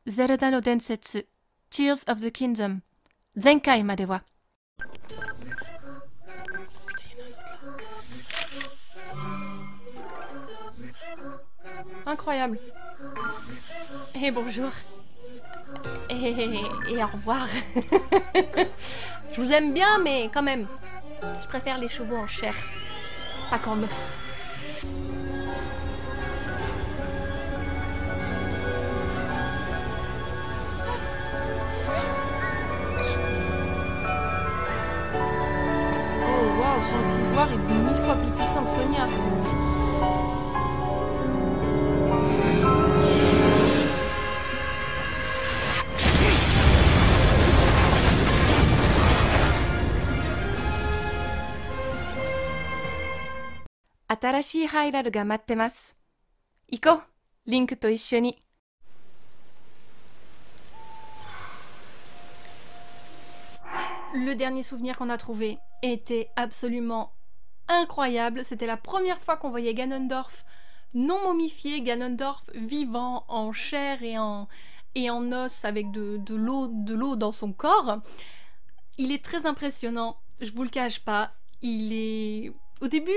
Zelda no Densetsu Tears of the Kingdom 前回までは Incroyable. Et bonjour. Et au revoir. Je vous aime bien, mais quand même, je préfère les chevaux en chair, pas qu'en os. Oh waouh, son pouvoir est 1000 fois plus puissant que Sonia. Atarashi Hyral ga matte masu. Iko, Link to issoni. Le dernier souvenir qu'on a trouvé était absolument incroyable. C'était la première fois qu'on voyait Ganondorf non momifié, Ganondorf vivant en chair et en os avec de l'eau dans son corps. Il est très impressionnant, je vous le cache pas. Il est... Au début,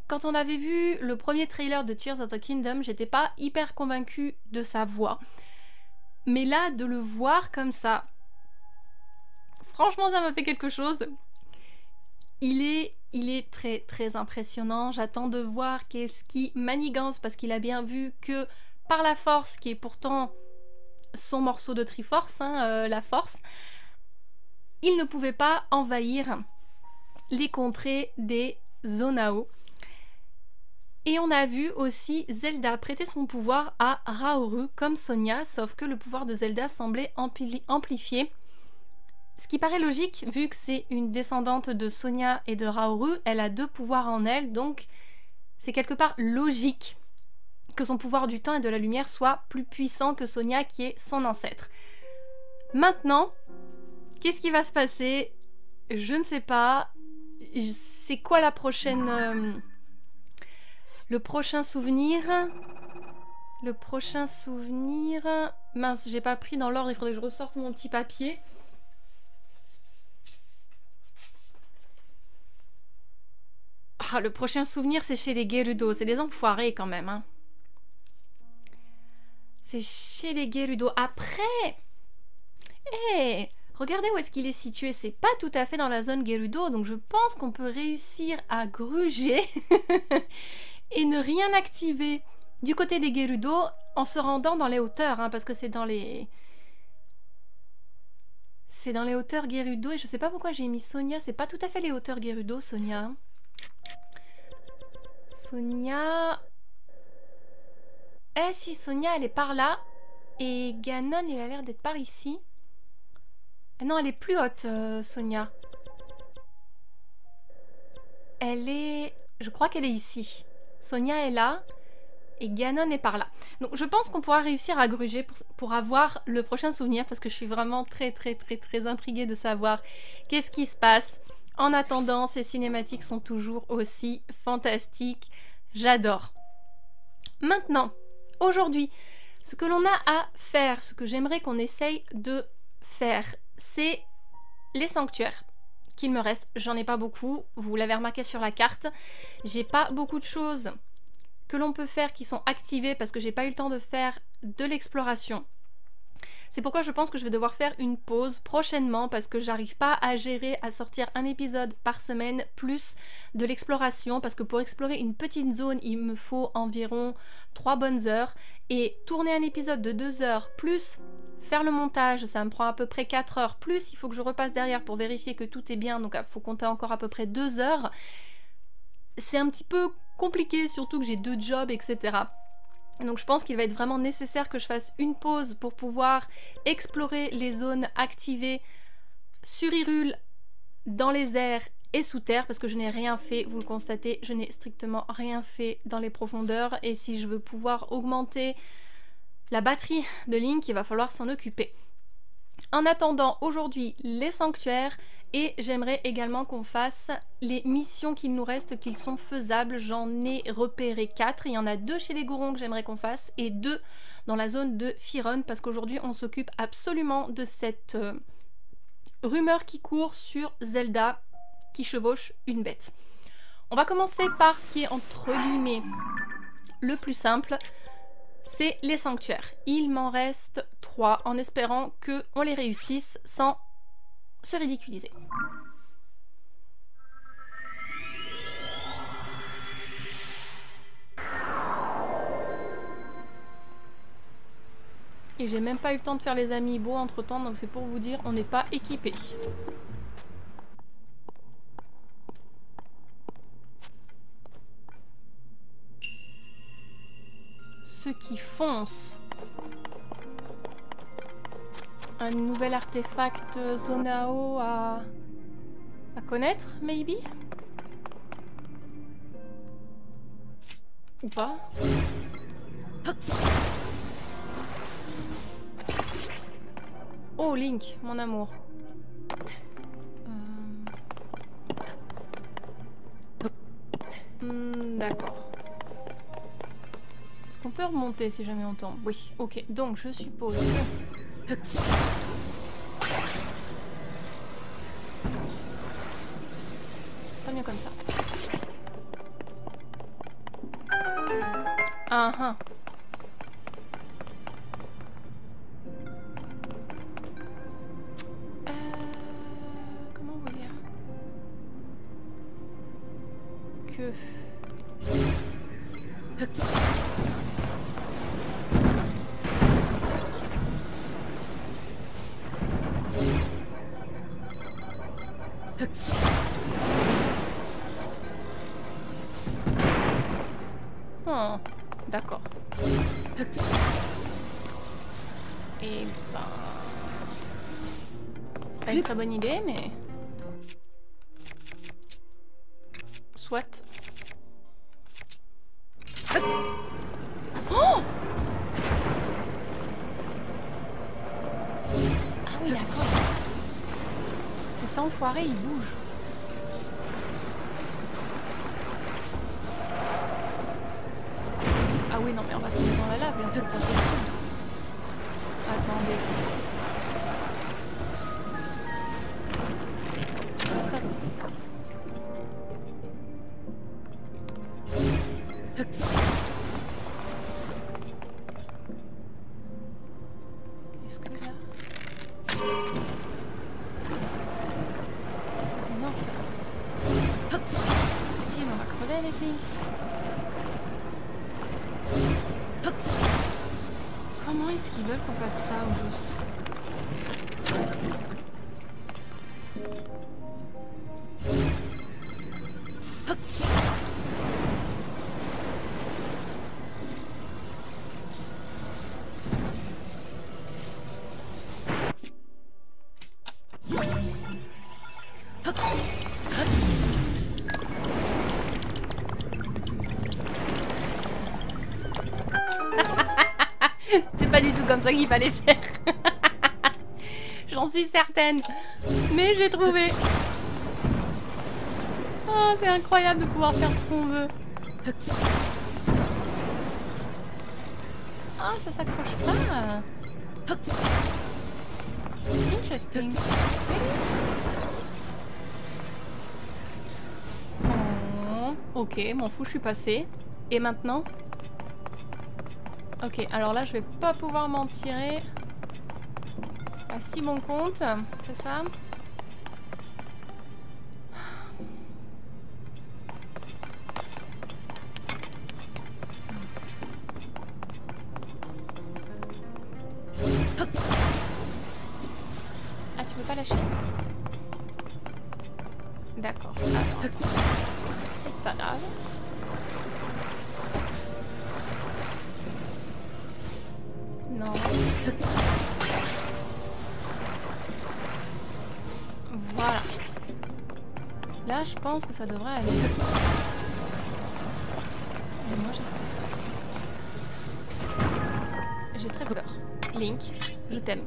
quand on avait vu le premier trailer de Tears of the Kingdom, j'étais pas hyper convaincue de sa voix. Mais là, de le voir comme ça, franchement, ça m'a fait quelque chose. Il est très très impressionnant. J'attends de voir qu'est-ce qui manigance, parce qu'il a bien vu que par la force, qui est pourtant son morceau de Triforce, hein, la force, il ne pouvait pas envahir les contrées des Zonao. Et on a vu aussi Zelda prêter son pouvoir à Raoru comme Sonia, sauf que le pouvoir de Zelda semblait amplifié. Ce qui paraît logique, vu que c'est une descendante de Sonia et de Raoru, elle a deux pouvoirs en elle, donc c'est quelque part logique que son pouvoir du temps et de la lumière soit plus puissant que Sonia, qui est son ancêtre. Maintenant, qu'est-ce qui va se passer? Je ne sais pas. C'est quoi la prochaine... Le prochain souvenir... Le prochain souvenir... Mince, j'ai pas pris dans l'ordre, il faudrait que je ressorte mon petit papier. Ah, le prochain souvenir, c'est chez les Gerudo. C'est des enfoirés quand même. Hein. C'est chez les Gerudo. Après... Eh, regardez où est-ce qu'il est situé. C'est pas tout à fait dans la zone Gerudo, donc je pense qu'on peut réussir à gruger et ne rien activer du côté des Gerudo en se rendant dans les hauteurs, hein, parce que c'est dans les... C'est dans les hauteurs Gerudo, et je sais pas pourquoi j'ai mis Sonia. C'est pas tout à fait les hauteurs Gerudo, Sonia. Sonia... Eh si, Sonia, elle est par là. Et Ganon, il a l'air d'être par ici. Ah non, elle est plus haute, Sonia. Elle est... Je crois qu'elle est ici. Sonia est là. Et Ganon est par là. Donc je pense qu'on pourra réussir à gruger pour avoir le prochain souvenir, parce que je suis vraiment très intriguée de savoir qu'est-ce qui se passe. En attendant, ces cinématiques sont toujours aussi fantastiques. J'adore. Maintenant, aujourd'hui, ce que l'on a à faire, ce que j'aimerais qu'on essaye de faire, c'est les sanctuaires qu'il me reste. J'en ai pas beaucoup, vous l'avez remarqué sur la carte. J'ai pas beaucoup de choses que l'on peut faire qui sont activées parce que j'ai pas eu le temps de faire de l'exploration. C'est pourquoi je pense que je vais devoir faire une pause prochainement, parce que j'arrive pas à gérer à sortir un épisode par semaine plus de l'exploration, parce que pour explorer une petite zone il me faut environ 3 bonnes heures, et tourner un épisode de 2 heures plus faire le montage, ça me prend à peu près 4 heures, plus il faut que je repasse derrière pour vérifier que tout est bien, donc il faut compter encore à peu près 2 heures. C'est un petit peu compliqué, surtout que j'ai 2 jobs, etc. Donc je pense qu'il va être vraiment nécessaire que je fasse une pause pour pouvoir explorer les zones activées sur Hyrule, dans les airs et sous terre, parce que je n'ai rien fait, vous le constatez, je n'ai strictement rien fait dans les profondeurs, et si je veux pouvoir augmenter la batterie de Link, il va falloir s'en occuper. En attendant, aujourd'hui, les sanctuaires. Et j'aimerais également qu'on fasse les missions qu'il nous reste, qu'ils sont faisables. J'en ai repéré 4. Il y en a 2 chez les Gorons que j'aimerais qu'on fasse et 2 dans la zone de Firon. Parce qu'aujourd'hui, on s'occupe absolument de cette rumeur qui court sur Zelda qui chevauche une bête. On va commencer par ce qui est entre guillemets le plus simple. C'est les sanctuaires. Il m'en reste 3 en espérant qu'on les réussisse sans se ridiculiser. Et j'ai même pas eu le temps de faire les amiibo entre temps, donc c'est pour vous dire, on n'est pas équipé. Ceux qui foncent. Un nouvel artefact Zonao à connaître, maybe? Ou pas? Oh, Link, mon amour. D'accord. Est-ce qu'on peut remonter si jamais on tombe? Oui, ok. Donc, je suppose que... Ce sera mieux comme ça. Ah ah. Comment vous dire que... Oh, d'accord. Et ben... c'est pas une très bonne idée, mais... Soit. Oh! Ah oui, d'accord. Cet enfoiré, il bouge. Ah oui, non, mais on va tomber dans la lave, là, c'est pas possible. Attendez. Stop. Est-ce que là... Mais non, ça... Si, on va crever avec Link. Comment est-ce qu'ils veulent qu'on fasse ça au juste? C'était pas du tout comme ça qu'il fallait faire. J'en suis certaine. Mais j'ai trouvé. Oh, c'est incroyable de pouvoir faire ce qu'on veut. Ah, ça s'accroche pas. Interesting. Oh, ok, m'en fous, je suis passée. Et maintenant? Ok, alors là, je vais pas pouvoir m'en tirer à si bon compte. C'est ça? Ah, tu peux pas lâcher? D'accord. Alors, attends. C'est pas grave. Non. Voilà. Là, je pense que ça devrait aller. Mais moi, j'espère. J'ai très peur. Link, je t'aime.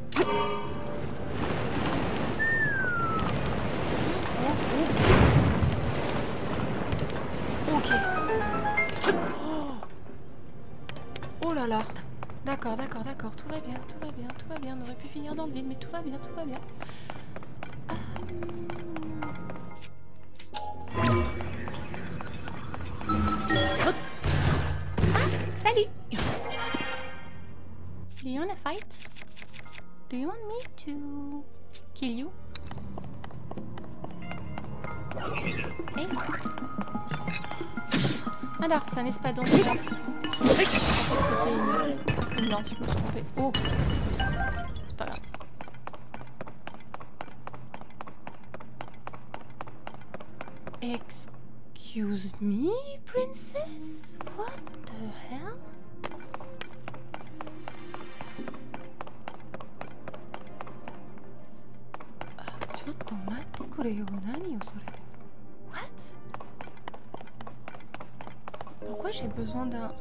Ok. Oh là là. D'accord, d'accord, d'accord. Tout va bien, tout va bien, tout va bien. On aurait pu finir dans le vide, mais tout va bien, tout va bien. Salut. Do you wanna fight? Do you want me to kill you? Hey. Alors, c'est un espadon de lance. Je pensais que c'était une lance, je me suis trompée. Oh! C'est pas grave. Excuse me, princess? What the hell? What? Pourquoi j'ai besoin d'un...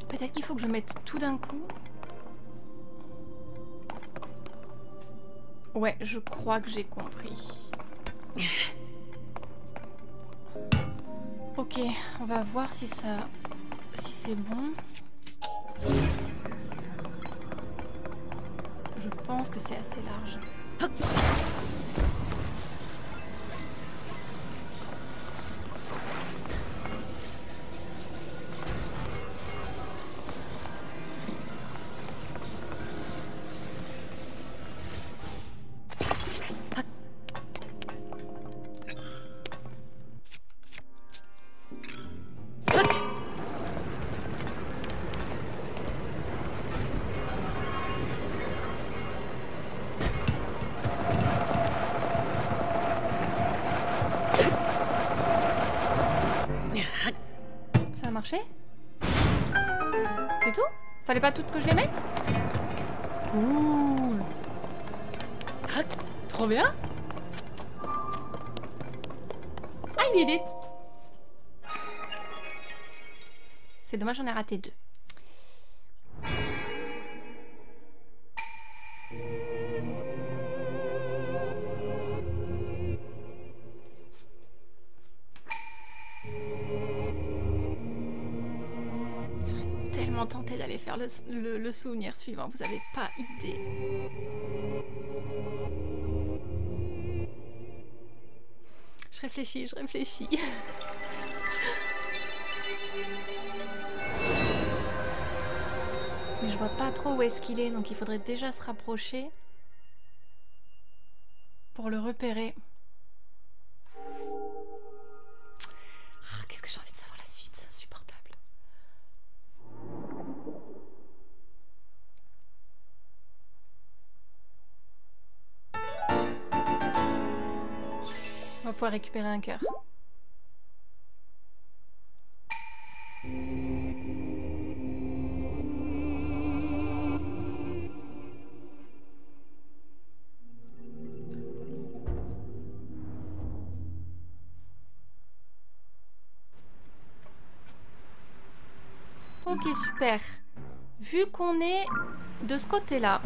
Peut-être qu'il faut que je mette tout d'un coup. Ouais, je crois que j'ai compris. Ok, on va voir si ça... si c'est bon. Je pense que c'est assez large. Ça a marché? C'est tout? Fallait pas tout que je les mette? Cool! Trop bien! I did it! C'est dommage, j'en ai raté 2. Tenter d'aller faire le souvenir suivant, vous avez pas idée. Je réfléchis, je réfléchis. Mais je vois pas trop où est-ce qu'il est, donc il faudrait déjà se rapprocher pour le repérer. Qu'est-ce que j'ai envie de savoir la suite, c'est insupportable. On va pouvoir récupérer un cœur. Ok, super. Vu qu'on est de ce côté-là,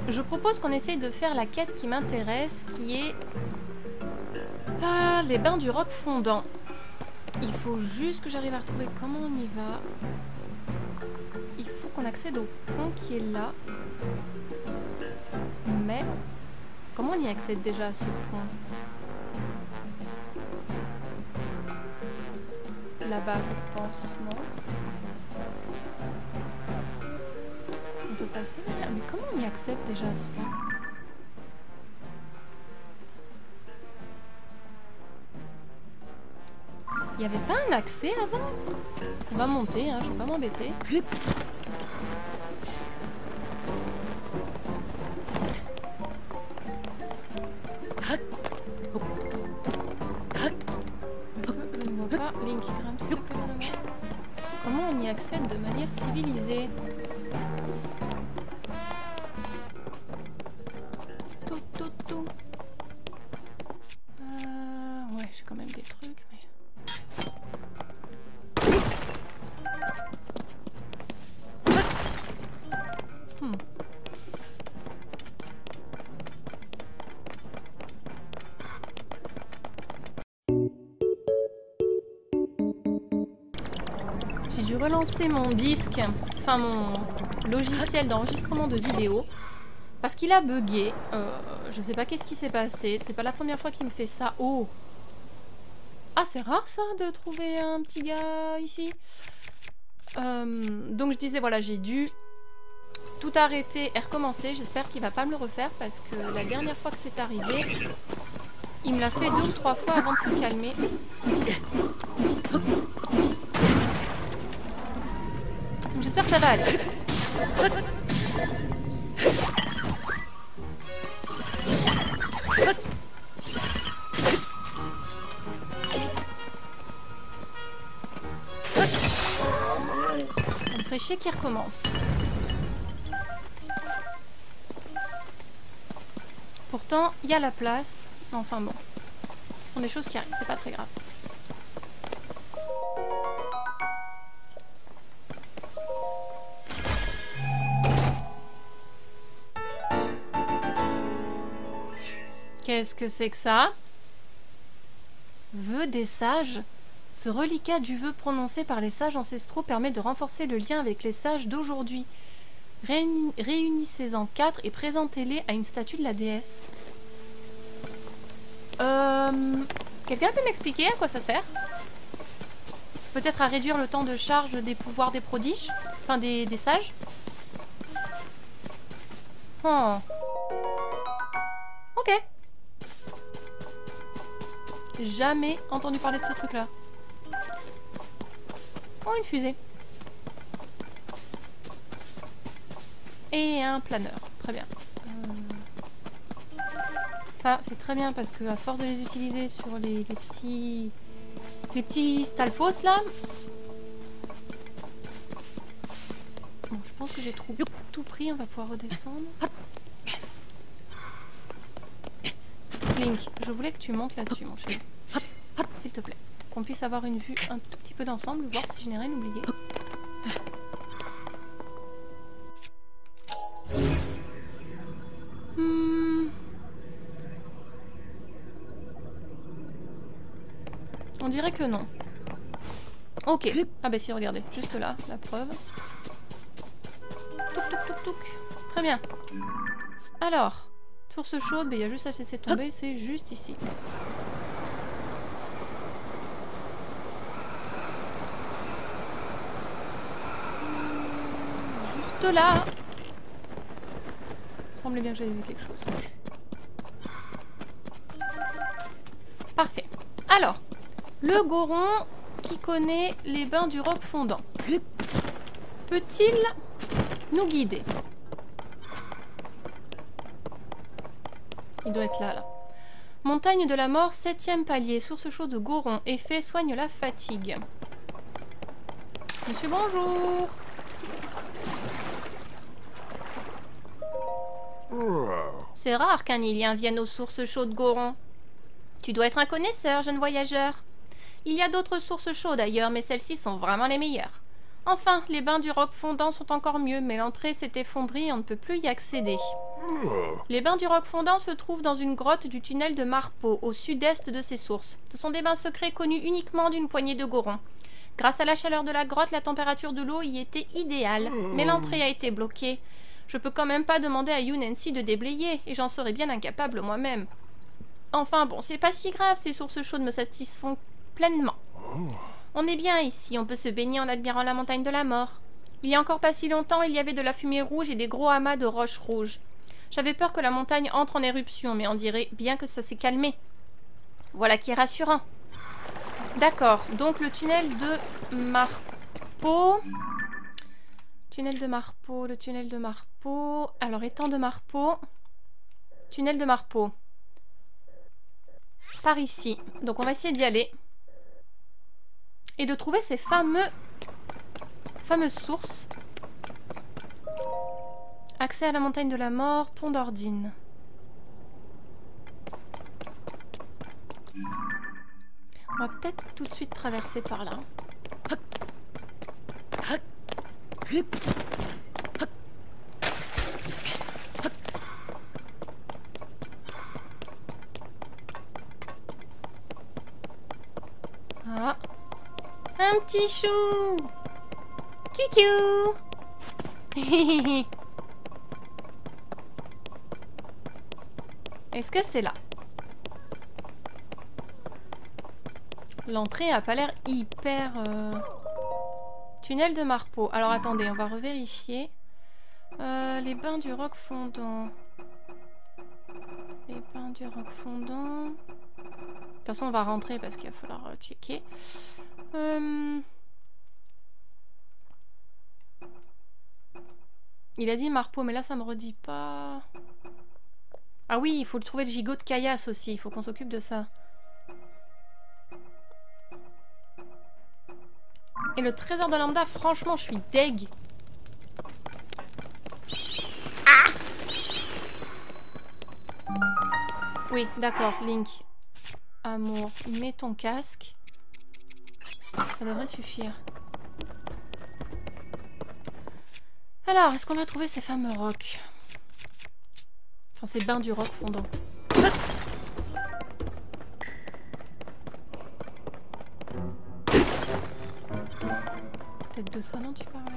je propose qu'on essaye de faire la quête qui m'intéresse, qui est... les bains du roc fondant. Il faut juste que j'arrive à retrouver comment on y va. Il faut qu'on accède au pont qui est là. Mais comment on y accède déjà à ce pont? Là-bas, je pense, non? On peut passer derrière. Mais comment on y accède déjà à ce pont? Il n'y avait pas un accès avant? On va monter, hein, je vais pas m'embêter. Parce que je ne vois pas Link, grimpe s'il te plaît, madame. Comment on y accède de manière civilisée? Tout. Ouais, j'ai quand même des trucs, mais... J'ai dû relancer mon disque, enfin mon logiciel d'enregistrement de vidéo, parce qu'il a bugué. Je sais pas qu'est-ce qui s'est passé. C'est pas la première fois qu'il me fait ça. Oh! Ah, c'est rare ça de trouver un petit gars ici. Donc je disais, voilà, j'ai dû tout arrêter et recommencer. J'espère qu'il va pas me le refaire parce que la dernière fois que c'est arrivé, il me l'a fait 2 ou 3 fois avant de se calmer. J'espère que ça va aller. Ça me ferait chier qu'il recommence. Pourtant, il y a la place. Enfin bon. Ce sont des choses qui arrivent, c'est pas très grave. Qu'est-ce que c'est que ça? Vœu des sages. Ce reliquat du vœu prononcé par les sages ancestraux permet de renforcer le lien avec les sages d'aujourd'hui. Réunissez-en 4 et présentez-les à une statue de la déesse. Quelqu'un peut m'expliquer à quoi ça sert? Peut-être à réduire le temps de charge des pouvoirs des prodiges? Enfin, des sages? Oh. Ok. Jamais entendu parler de ce truc-là. Oh, une fusée. Et un planeur. Très bien. Ça, c'est très bien parce que à force de les utiliser sur les petits stalfos là. Bon, je pense que j'ai tout pris. On va pouvoir redescendre. Link, je voulais que tu montes là-dessus, mon chéri. S'il te plaît. Qu'on puisse avoir une vue un tout petit peu d'ensemble, voir si je n'ai rien oublié. On dirait que non. Ok. Ah bah si, regardez. Juste là, la preuve. Touc, touc, touc, touc. Très bien. Alors, source chaude, il y a juste à se laisser tomber, c'est juste ici. Juste là. Il me semblait bien que j'avais vu quelque chose. Parfait. Alors, le Goron qui connaît les bains du roc fondant. Peut-il nous guider? Il doit être là, là. Montagne de la mort, 7e palier, source chaude de Goron. Effet soigne la fatigue. Monsieur, bonjour. C'est rare qu'un Ilien vienne aux sources chaudes Goron. Tu dois être un connaisseur, jeune voyageur. Il y a d'autres sources chaudes ailleurs, mais celles-ci sont vraiment les meilleures. Enfin, les bains du roc fondant sont encore mieux, mais l'entrée s'est effondrée et on ne peut plus y accéder. Les bains du roc fondant se trouvent dans une grotte du tunnel de Marpeau, au sud-est de ces sources. Ce sont des bains secrets connus uniquement d'une poignée de Gorons. Grâce à la chaleur de la grotte, la température de l'eau y était idéale, mais l'entrée a été bloquée. Je peux quand même pas demander à Yunensi de déblayer, et j'en serais bien incapable moi-même. Enfin bon, c'est pas si grave, ces sources chaudes me satisfont pleinement. On est bien ici, on peut se baigner en admirant la montagne de la mort. Il y a encore pas si longtemps, il y avait de la fumée rouge et des gros amas de roches rouges. J'avais peur que la montagne entre en éruption, mais on dirait bien que ça s'est calmé. Voilà qui est rassurant. D'accord, donc le tunnel de Marpeau... Tunnel de Marpeau, le tunnel de Marpeau... Alors, étang de Marpeau... Tunnel de Marpeau. Par ici. Donc on va essayer d'y aller. Et de trouver ces fameuses sources. Accès à la montagne de la mort, pont d'Ordine. On va peut-être tout de suite traverser par là. Ah. Un petit chou! Coucou. Est-ce que c'est là? L'entrée a pas l'air hyper... Tunnel de Marpeau. Alors attendez, on va revérifier. Les bains du roc fondant. Les bains du roc fondant. De toute façon, on va rentrer parce qu'il va falloir checker. Il a dit Marpeau, mais là, ça me redit pas... Ah oui, il faut le trouver le gigot de caillasse aussi. Il faut qu'on s'occupe de ça. Et le trésor de lambda, franchement, je suis deg. Ah! Oui, d'accord, Link. Amour, mets ton casque. Ça devrait suffire. Alors, est-ce qu'on va trouver ces fameux rocs? Enfin, ces bains du roc fondant. Peut-être de ça dont tu parlais.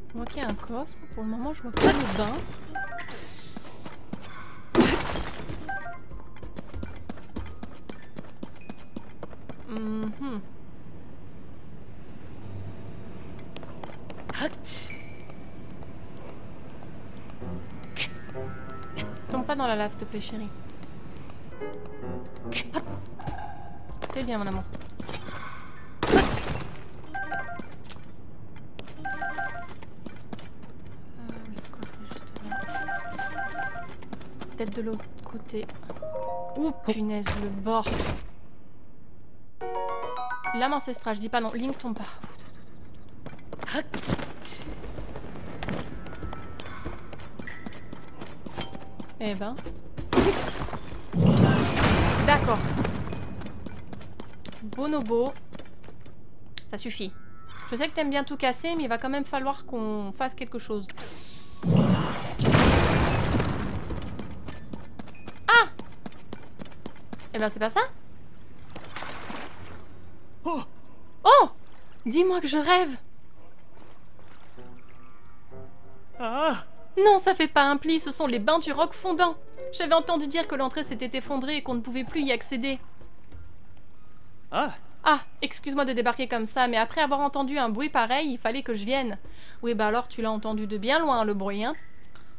Je vois qu'il y a un coffre. Pour le moment, je vois pas de bain. Tombe pas dans la lave, s'il te plaît, chérie. C'est bien, mon amour. Le coffre est juste là. Peut-être de l'autre côté. Ouh, punaise, le bord. Lame ancestrale, je dis pas non. Link tombe pas. Eh ben. D'accord. Bonobo. Ça suffit. Je sais que t'aimes bien tout casser, mais il va quand même falloir qu'on fasse quelque chose. Ah! Eh ben c'est pas ça? Oh! Dis-moi que je rêve! Ah! Non, ça fait pas un pli, ce sont les bains du roc fondant. J'avais entendu dire que l'entrée s'était effondrée et qu'on ne pouvait plus y accéder. Ah! Ah, excuse-moi de débarquer comme ça, mais après avoir entendu un bruit pareil, il fallait que je vienne. Oui, bah alors tu l'as entendu de bien loin, le bruit, hein.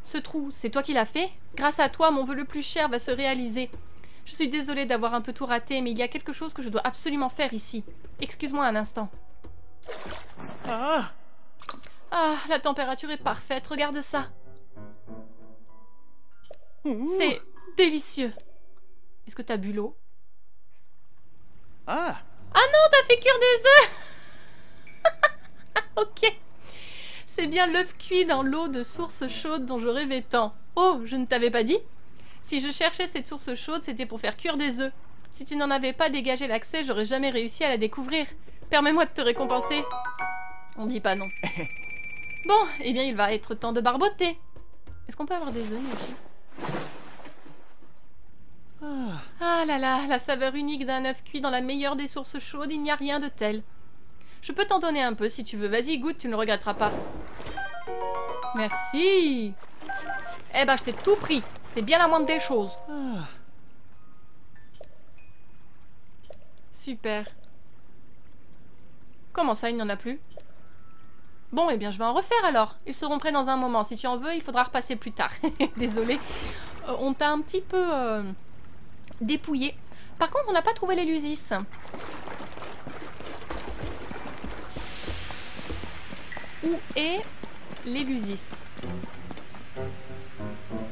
Ce trou, c'est toi qui l'as fait? Grâce à toi, mon vœu le plus cher va se réaliser. Je suis désolée d'avoir un peu tout raté, mais il y a quelque chose que je dois absolument faire ici. Excuse-moi un instant. Ah! Ah, la température est parfaite, regarde ça. C'est délicieux. Est-ce que t'as bu l'eau? Ah! Ah non, t'as fait cuire des œufs. Ok. C'est bien l'œuf cuit dans l'eau de source chaude dont je rêvais tant. Oh, je ne t'avais pas dit? Si je cherchais cette source chaude, c'était pour faire cuire des œufs. Si tu n'en avais pas dégagé l'accès, j'aurais jamais réussi à la découvrir. Permets-moi de te récompenser. On dit pas non. Bon, eh bien il va être temps de barboter. Est-ce qu'on peut avoir des œufs, nous aussi? Ah là là, la saveur unique d'un œuf cuit dans la meilleure des sources chaudes, il n'y a rien de tel. Je peux t'en donner un peu si tu veux. Vas-y, goûte, tu ne le regretteras pas. Merci. Eh ben, je t'ai tout pris. C'était bien la moindre des choses. Super. Comment ça, il n'y en a plus? Bon, eh bien, je vais en refaire alors. Ils seront prêts dans un moment. Si tu en veux, il faudra repasser plus tard. Désolée. On t'a un petit peu dépouillé. Par contre, on n'a pas trouvé l'Élusis. Où est l'Élusis?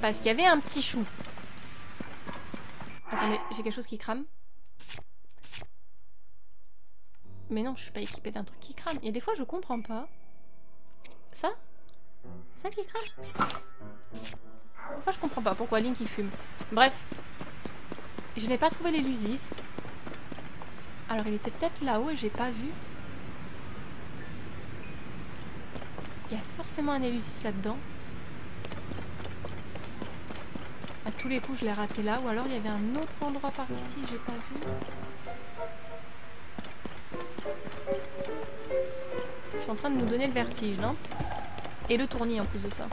Parce qu'il y avait un petit chou. Attendez, j'ai quelque chose qui crame. Mais non, je suis pas équipée d'un truc qui crame. Il y a des fois, je comprends pas. Ça? C'est ça qui crame? Des fois, je comprends pas pourquoi Link il fume. Bref. Je n'ai pas trouvé l'Elusis. Alors il était peut-être là-haut et j'ai pas vu. Il y a forcément un Elusis là-dedans. À tous les coups je l'ai raté là. Ou alors il y avait un autre endroit par ici, j'ai pas vu. Je suis en train de nous donner le vertige, non? Et le tournis en plus de ça.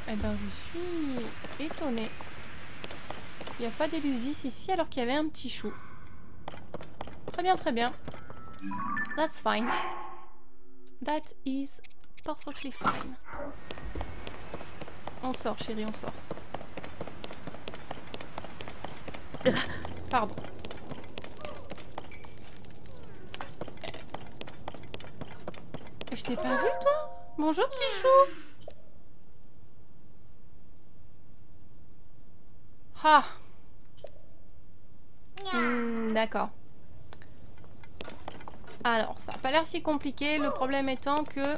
Eh ben je suis étonnée. Il n'y a pas d'Elusis ici alors qu'il y avait un petit chou. Très bien, très bien. That's fine. That is perfectly fine. On sort, chérie, on sort. Pardon. Je t'ai pas vu, toi? Bonjour, petit chou. Ah. D'accord. Alors, ça n'a pas l'air si compliqué. Le problème étant que...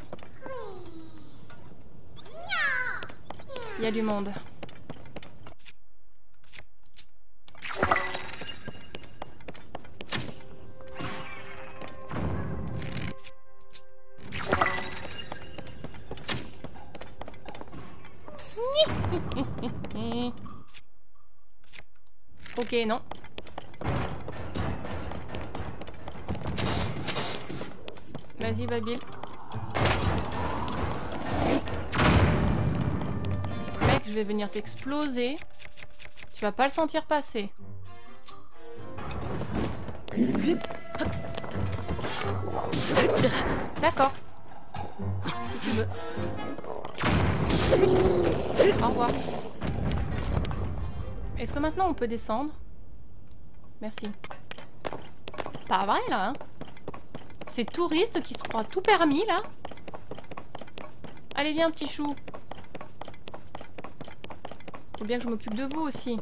il y a du monde. Ok, non. Vas-y, Babil. Mec, je vais venir t'exploser. Tu vas pas le sentir passer. D'accord. Si tu veux. Au revoir. Est-ce que maintenant on peut descendre? Merci. Pas vrai là, hein? Ces touristes qui se croient tout permis là. Allez viens petit chou. Faut bien que je m'occupe de vous aussi.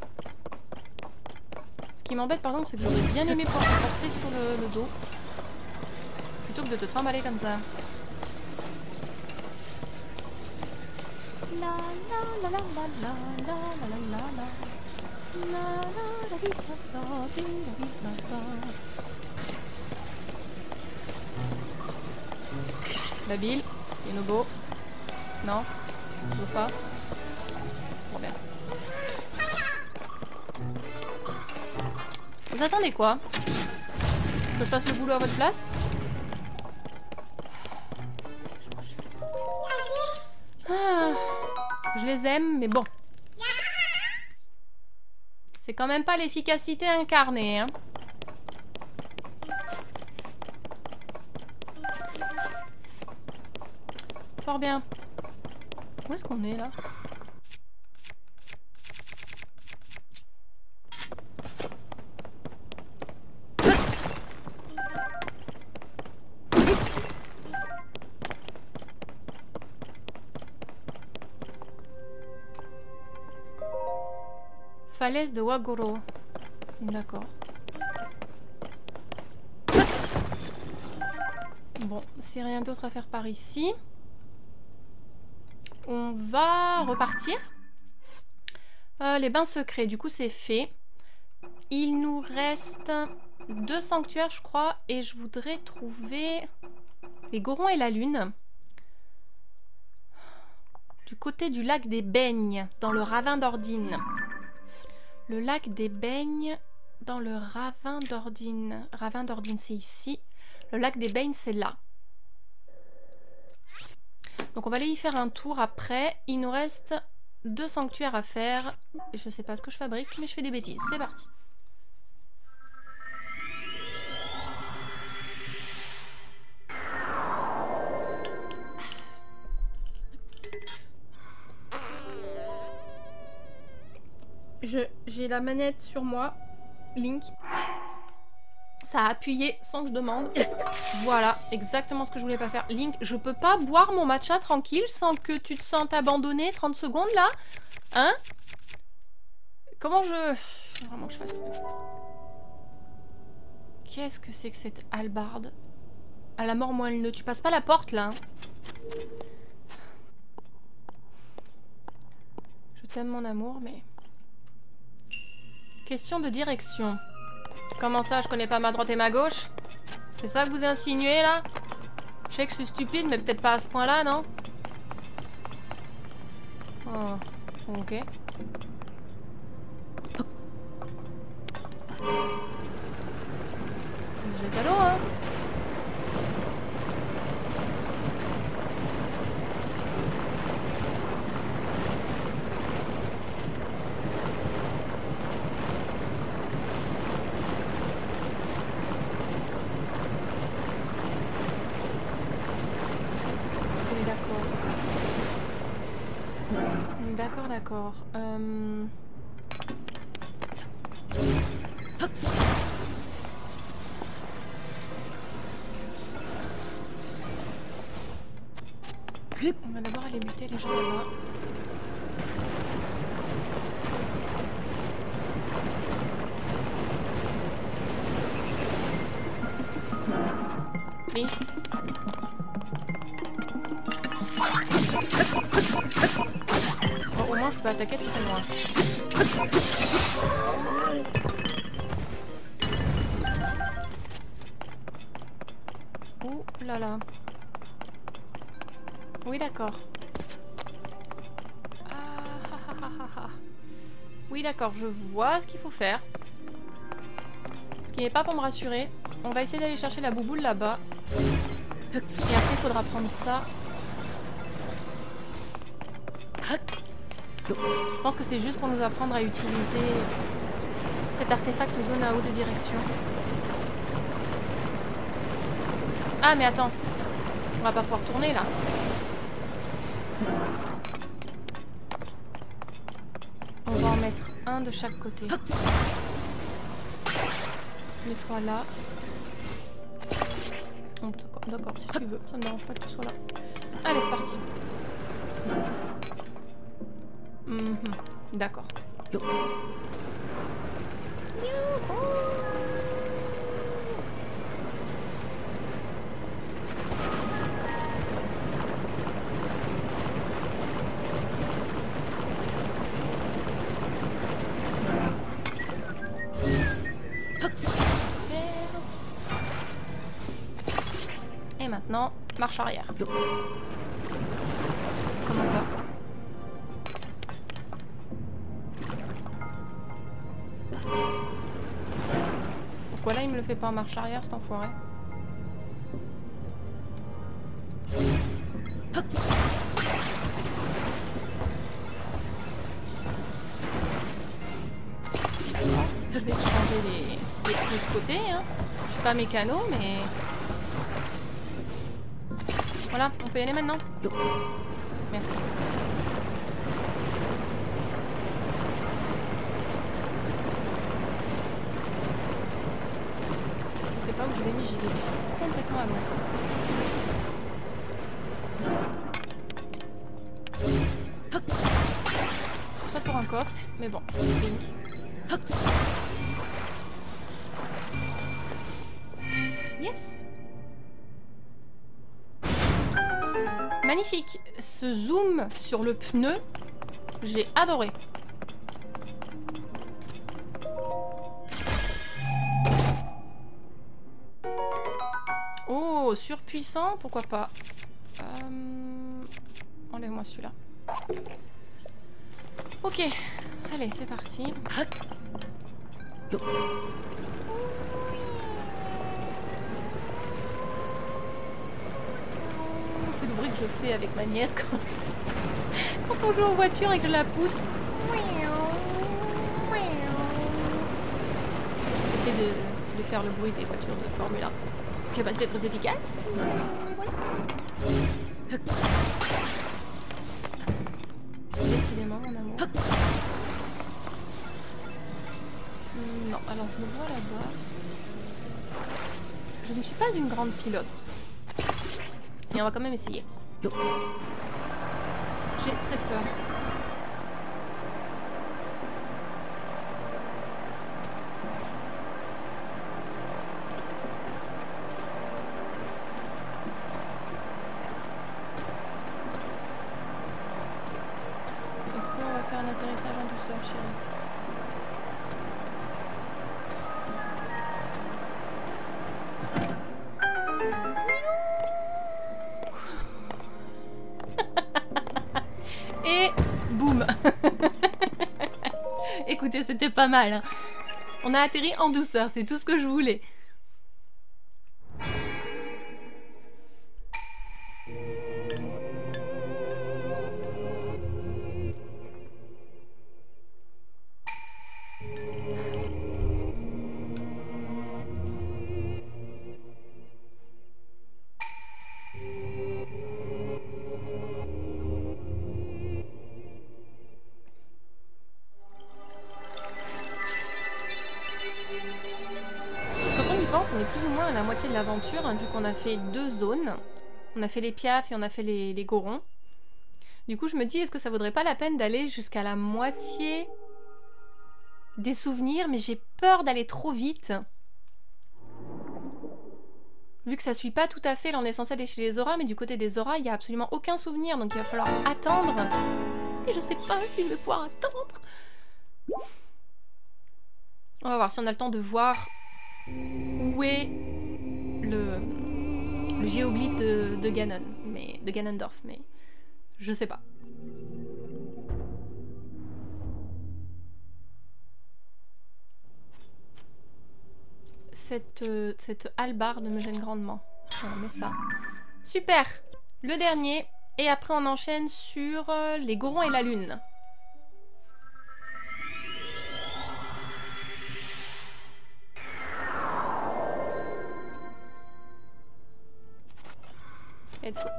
Ce qui m'embête par contre c'est que j'aurais bien aimé pouvoir te porter sur le dos. Plutôt que de te trimballer comme ça. La la la la la la la la la la. Babil, Yonobo. Non, je veux pas. Bon bien. Vous attendez quoi? Que je fasse le boulot à votre place? Ah, je les aime, mais bon. C'est quand même pas l'efficacité incarnée, hein. Fort bien. Où est-ce qu'on est là? Falaise de Wagoro. D'accord. Bon, si rien d'autre à faire par ici, on va repartir. Les bains secrets, du coup c'est fait. Il nous reste 2 sanctuaires je crois et je voudrais trouver les Gorons et la Lune. Du côté du lac des Baignes, dans le ravin d'Ordine. Le lac des Baignes dans le ravin d'Ordine. Ravin d'Ordine, c'est ici. Le lac des Baignes, c'est là. Donc on va aller y faire un tour après. Il nous reste 2 sanctuaires à faire. Je sais pas ce que je fabrique, mais je fais des bêtises. C'est parti. J'ai la manette sur moi, Link. Ça a appuyé sans que je demande. Voilà, exactement ce que je voulais pas faire. Link, je peux pas boire mon matcha tranquille sans que tu te sentes abandonné 30 secondes là? Hein? Comment je... Faut vraiment que je fasse... Qu'est-ce que c'est que cette hallebarde? À la mort moelle, tu passes pas la porte là. Hein? Je t'aime mon amour, mais... Question de direction. Comment ça, je connais pas ma droite et ma gauche? C'est ça que vous insinuez, là? Je sais que je suis stupide, mais peut-être pas à ce point-là, non? Oh, ok. Jette à l'eau, hein? D'accord, d'accord. On va d'abord aller buter les gens là-bas. Oui. Bon, au moins je peux attaquer de très loin. Ouh là là. Oui d'accord. Oui d'accord, je vois ce qu'il faut faire. Ce qui n'est pas pour me rassurer. On va essayer d'aller chercher la bouboule là-bas. Et après il faudra prendre ça. Je pense que c'est juste pour nous apprendre à utiliser cet artefact zone à eau de direction. Ah mais attends. On va pas pouvoir tourner là. On va en mettre un de chaque côté. Mets-toi là. D'accord, si tu veux. Ça ne me dérange pas que tu sois là. Allez, c'est parti. D'accord. Et maintenant, marche arrière. Comment ça? Pourquoi là il me le fait pas en marche arrière cet enfoiré? Je vais changer les trucs de côté, hein. Je suis pas mécano mais... Voilà, on peut y aller maintenant? Merci. Je sais pas où je vais, mais j'y vais. Je suis complètement à l'ouest. Tout ça pour un coffre, mais bon. Link. Yes. Magnifique. Ce zoom sur le pneu, j'ai adoré. Oh, surpuissant, pourquoi pas. Enlève-moi celui-là. Ok, allez, c'est parti. C'est le bruit que je fais avec ma nièce quand on joue en voiture et que je la pousse. J'essaie de faire le bruit des voitures de Formule 1. Je sais pas si c'est très efficace. Décidément, mon amour. Non, alors je le vois là-bas. Je ne suis pas une grande pilote. Mais on va quand même essayer. J'ai très peur. Est-ce que on va faire un atterrissage en douceur, chérie. Et boum. Écoutez, c'était pas mal. Hein. On a atterri en douceur, c'est tout ce que je voulais. On est plus ou moins à la moitié de l'aventure, hein, vu qu'on a fait 2 zones. On a fait les Piaf et on a fait les Gorons. Du coup, je me dis, est-ce que ça vaudrait pas la peine d'aller jusqu'à la moitié des souvenirs? Mais j'ai peur d'aller trop vite. Vu que ça suit pas tout à fait, là on est censé aller chez les Zora, mais du côté des Zora, il n'y a absolument aucun souvenir, donc il va falloir attendre. Et je sais pas si je vais pouvoir attendre. On va voir si on a le temps de voir où est le géoglyphe de Ganon, de Ganondorf, mais je sais pas. Cette hallebarde me gêne grandement. On met ça. Super! Le dernier, et après on enchaîne sur les Gorons et la Lune. Let's go.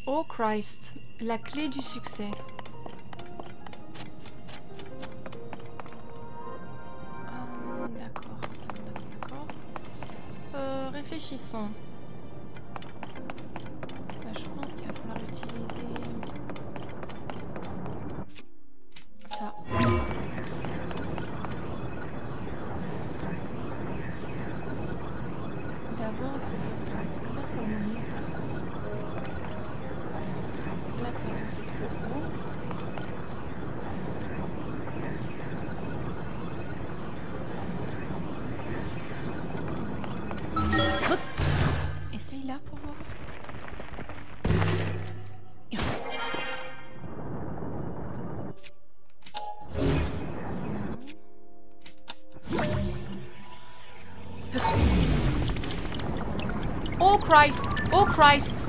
Oh Christ, la clé du succès. D'accord. Réfléchissons. Là, je pense qu'il va falloir utiliser ça. D'abord, il faut que... Parce que là, c'est le menu. Là, de toute façon, c'est trop haut. Essaye là pour voir. Oh Christ! Oh Christ!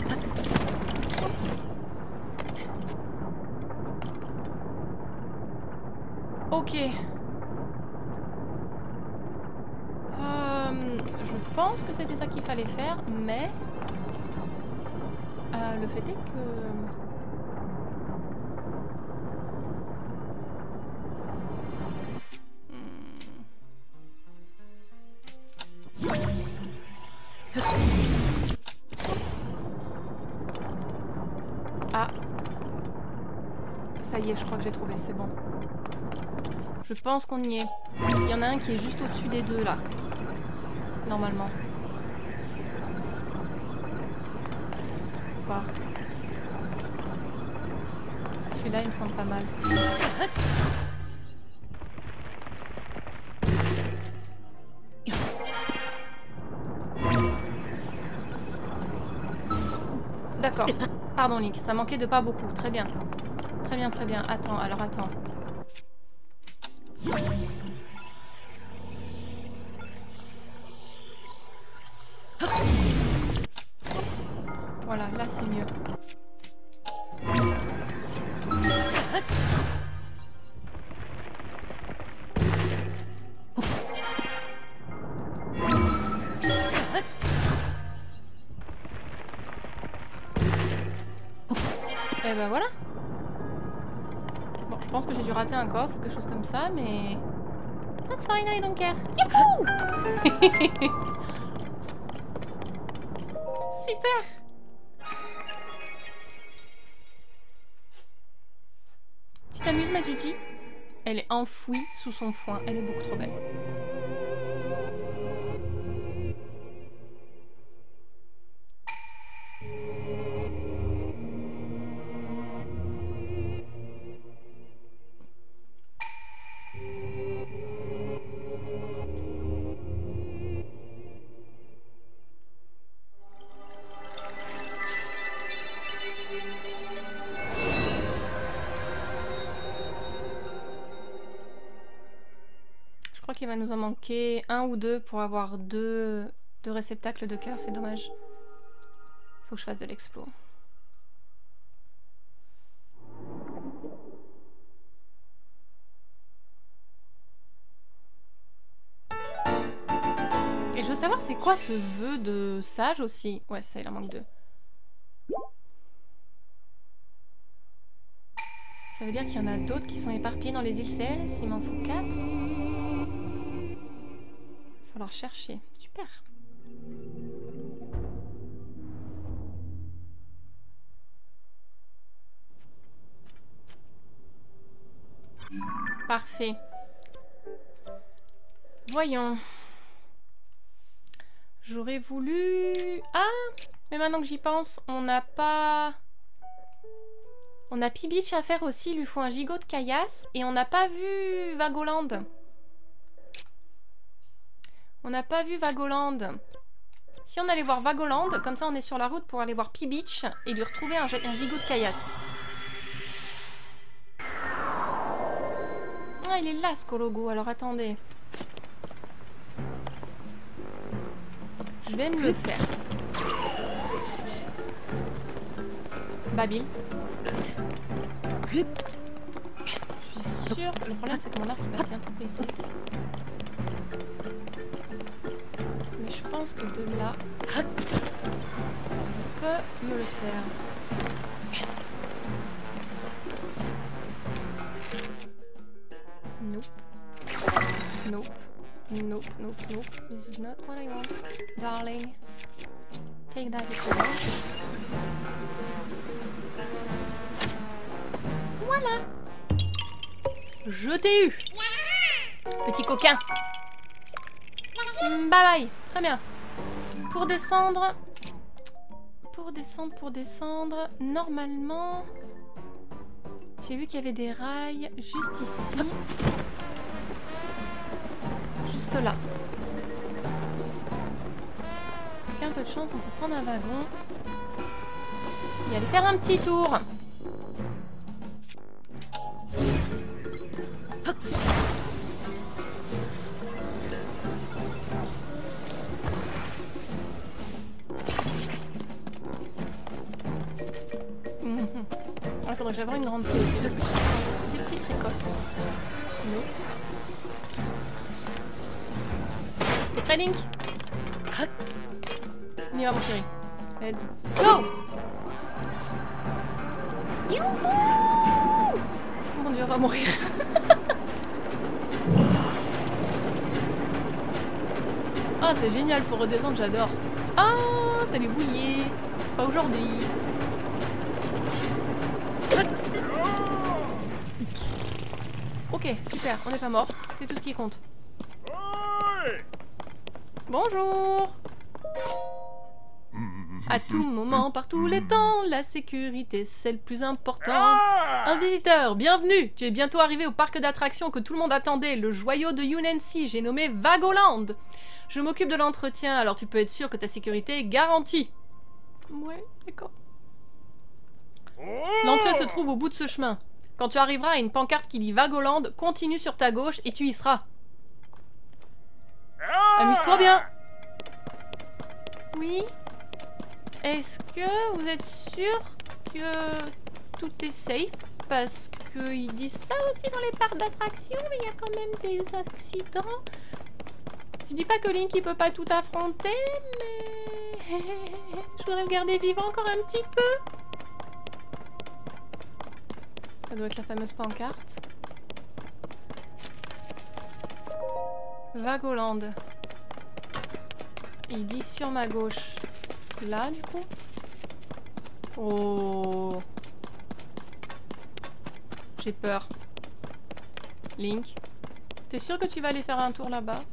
Ok. Je pense que c'était ça qu'il fallait faire, mais le fait est que... Ah. Ça y est, je crois que j'ai trouvé, c'est bon. Je pense qu'on y est. Il y en a un qui est juste au-dessus des deux, là. Normalement. Pas. Celui-là, il me semble pas mal. D'accord. Pardon, Link, ça manquait de pas beaucoup. Très bien. Très bien, très bien. Attends, alors attends. Voilà, là c'est mieux. Et ben voilà. Bon, je pense que j'ai dû rater un coffre ou quelque chose comme ça, mais... That's fine, I don't care. Youhou! Super! Tu t'amuses, ma Gigi? Elle est enfouie sous son foin. Elle est beaucoup trop belle. qu'il va nous en manquer un ou deux pour avoir deux réceptacles de cœur, c'est dommage. Faut que je fasse de l'explo. Et je veux savoir c'est quoi ce vœu de sage aussi. Ouais, ça, il en manque deux. Ça veut dire qu'il y en a d'autres qui sont éparpillés dans les îles Célestes. Il m'en faut 4. Il va falloir chercher. Super. Parfait. Voyons. J'aurais voulu... Ah! Mais maintenant que j'y pense, on n'a pas... On a P-Beach à faire aussi, il lui faut un gigot de caillasse. Et on n'a pas vu Vagoland. On n'a pas vu Vagoland. Si on allait voir Vagoland, comme ça on est sur la route pour aller voir P-Beach et lui retrouver un gigot de caillasse. Ah, il est là, Skologo, alors attendez. Je vais me le faire. Babil. Je suis sûre... Le problème, c'est que mon arc il va bientôt péter. Mais je pense que de là, je peux me le faire. Nope. Nope. Nope, nope, nope. This is not what I want. Darling. Take that if you want. Voilà. Je t'ai eu. Petit coquin. Bye bye. Très bien. Pour descendre... Pour descendre... Normalement... J'ai vu qu'il y avait des rails juste ici. Juste là. Avec un peu de chance, on peut prendre un wagon. Et aller faire un petit tour. Il faudrait que j'aille une grande fée aussi parce que c'est des petites récoltes. Non. T'es prêt, Link? On y va, mon chéri. Let's go! Youhou! Mon Dieu, on va mourir. Ah, c'est génial pour redescendre, j'adore. Ah, salut Boulier. Pas aujourd'hui. Ok, super, on n'est pas mort. C'est tout ce qui compte. Bonjour. À tout moment, par tous les temps, la sécurité, c'est le plus important. Un visiteur, bienvenue. Tu es bientôt arrivé au parc d'attractions que tout le monde attendait, le joyau de Unency, j'ai nommé Vagoland. Je m'occupe de l'entretien, alors tu peux être sûr que ta sécurité est garantie. Ouais, d'accord. L'entrée se trouve au bout de ce chemin. Quand tu arriveras à une pancarte qui dit Vagoland, continue sur ta gauche et tu y seras. Amuse-toi bien. Oui. Est-ce que vous êtes sûr que tout est safe? Parce qu'ils disent ça aussi dans les parcs d'attractions, mais il y a quand même des accidents. Je dis pas que Link il peut pas tout affronter, mais je voudrais le garder vivant encore un petit peu. Ça doit être la fameuse pancarte. Vagoland. Il dit sur ma gauche. Là, du coup. Oh. J'ai peur. Link. T'es sûr que tu vas aller faire un tour là-bas?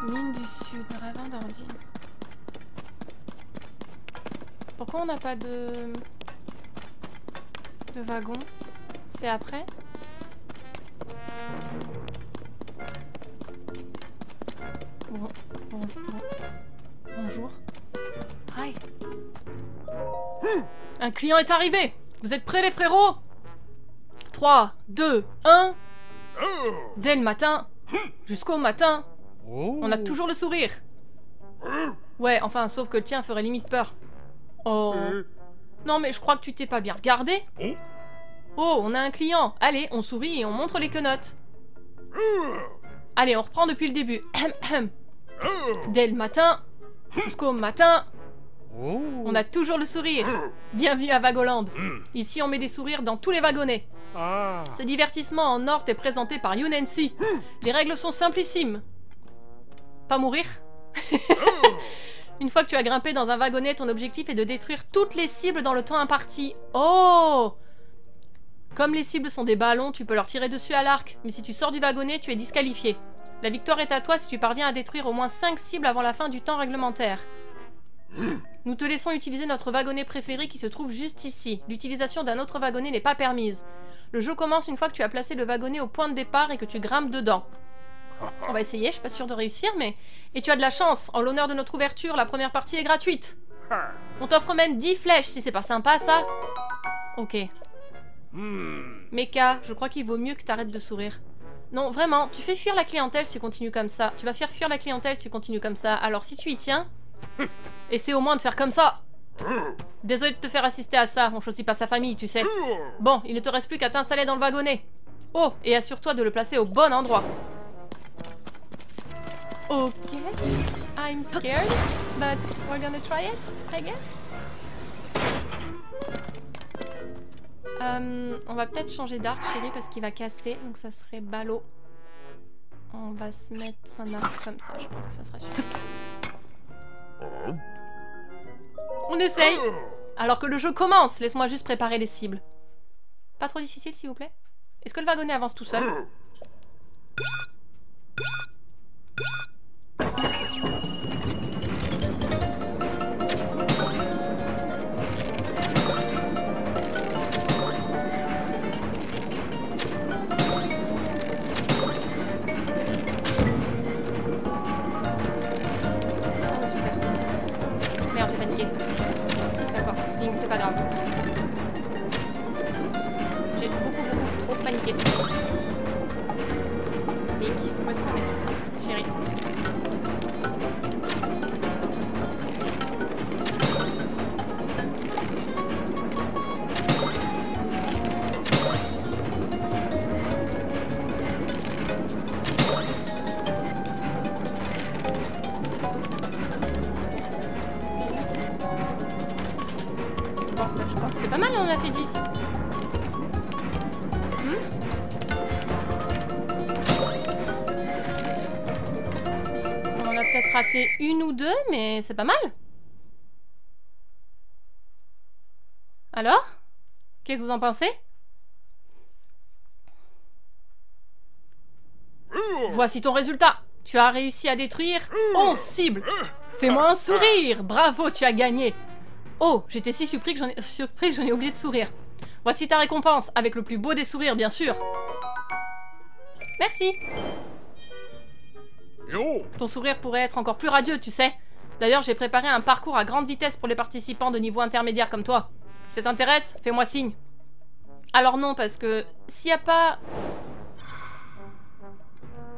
Mine du Sud, ravin d'ordi. Pourquoi on n'a pas de wagon? C'est après? Bonjour. Un client est arrivé. Vous êtes prêts les frérots? 3, 2, 1. Dès le matin, jusqu'au matin, on a toujours le sourire. Ouais, enfin, sauf que le tien ferait limite peur. Oh. Non mais je crois que tu t'es pas bien regardé. Oh, on a un client. Allez, on sourit et on montre les quenottes. Allez, on reprend depuis le début. Dès le matin, jusqu'au matin, on a toujours le sourire. Bienvenue à Vagoland. Ici, on met des sourires dans tous les wagonnets. Ce divertissement en or est présenté par Unancy. Les règles sont simplissimes. Pas mourir. Une fois que tu as grimpé dans un wagonnet, ton objectif est de détruire toutes les cibles dans le temps imparti. Oh! Comme les cibles sont des ballons, tu peux leur tirer dessus à l'arc. Mais si tu sors du wagonnet, tu es disqualifié. La victoire est à toi si tu parviens à détruire au moins 5 cibles avant la fin du temps réglementaire. Nous te laissons utiliser notre wagonnet préféré qui se trouve juste ici. L'utilisation d'un autre wagonnet n'est pas permise. Le jeu commence une fois que tu as placé le wagonnet au point de départ et que tu grimpes dedans. On va essayer, je suis pas sûre de réussir, mais... Et tu as de la chance, en l'honneur de notre ouverture, la première partie est gratuite. On t'offre même 10 flèches, si c'est pas sympa, ça. Ok. Mecha, je crois qu'il vaut mieux que t'arrêtes de sourire. Non, vraiment, tu fais fuir la clientèle si tu continues comme ça. Tu vas faire fuir la clientèle si tu continues comme ça. Alors si tu y tiens, essaie au moins de faire comme ça. Désolé de te faire assister à ça, on choisit pas sa famille, tu sais. Bon, il ne te reste plus qu'à t'installer dans le wagonnet. Oh, et assure-toi de le placer au bon endroit. Ok, I'm scared, but we're gonna try it, I guess. On va peut-être changer d'arc, chérie, parce qu'il va casser, donc ça serait ballot. On va se mettre un arc comme ça, je pense que ça sera suffisant. On essaye. Alors que le jeu commence, laisse-moi juste préparer les cibles. Pas trop difficile, s'il vous plaît. Est-ce que le wagonnet avance tout seul? C'est pas grave. J'ai beaucoup trop paniqué. Link, où est-ce qu'on est, chérie? Je pense que c'est pas mal, on en a fait 10. On en a peut-être raté une ou deux, mais c'est pas mal. Alors? Qu'est-ce que vous en pensez? Voici ton résultat. Tu as réussi à détruire 11 cibles. Fais-moi un sourire. Bravo, tu as gagné. Oh, j'étais si surpris que j'en ai oublié de sourire. Voici ta récompense, avec le plus beau des sourires, bien sûr. Merci. Ton sourire pourrait être encore plus radieux, tu sais. D'ailleurs, j'ai préparé un parcours à grande vitesse pour les participants de niveau intermédiaire comme toi. Si ça t'intéresse, fais-moi signe. Alors non, parce que s'il n'y a pas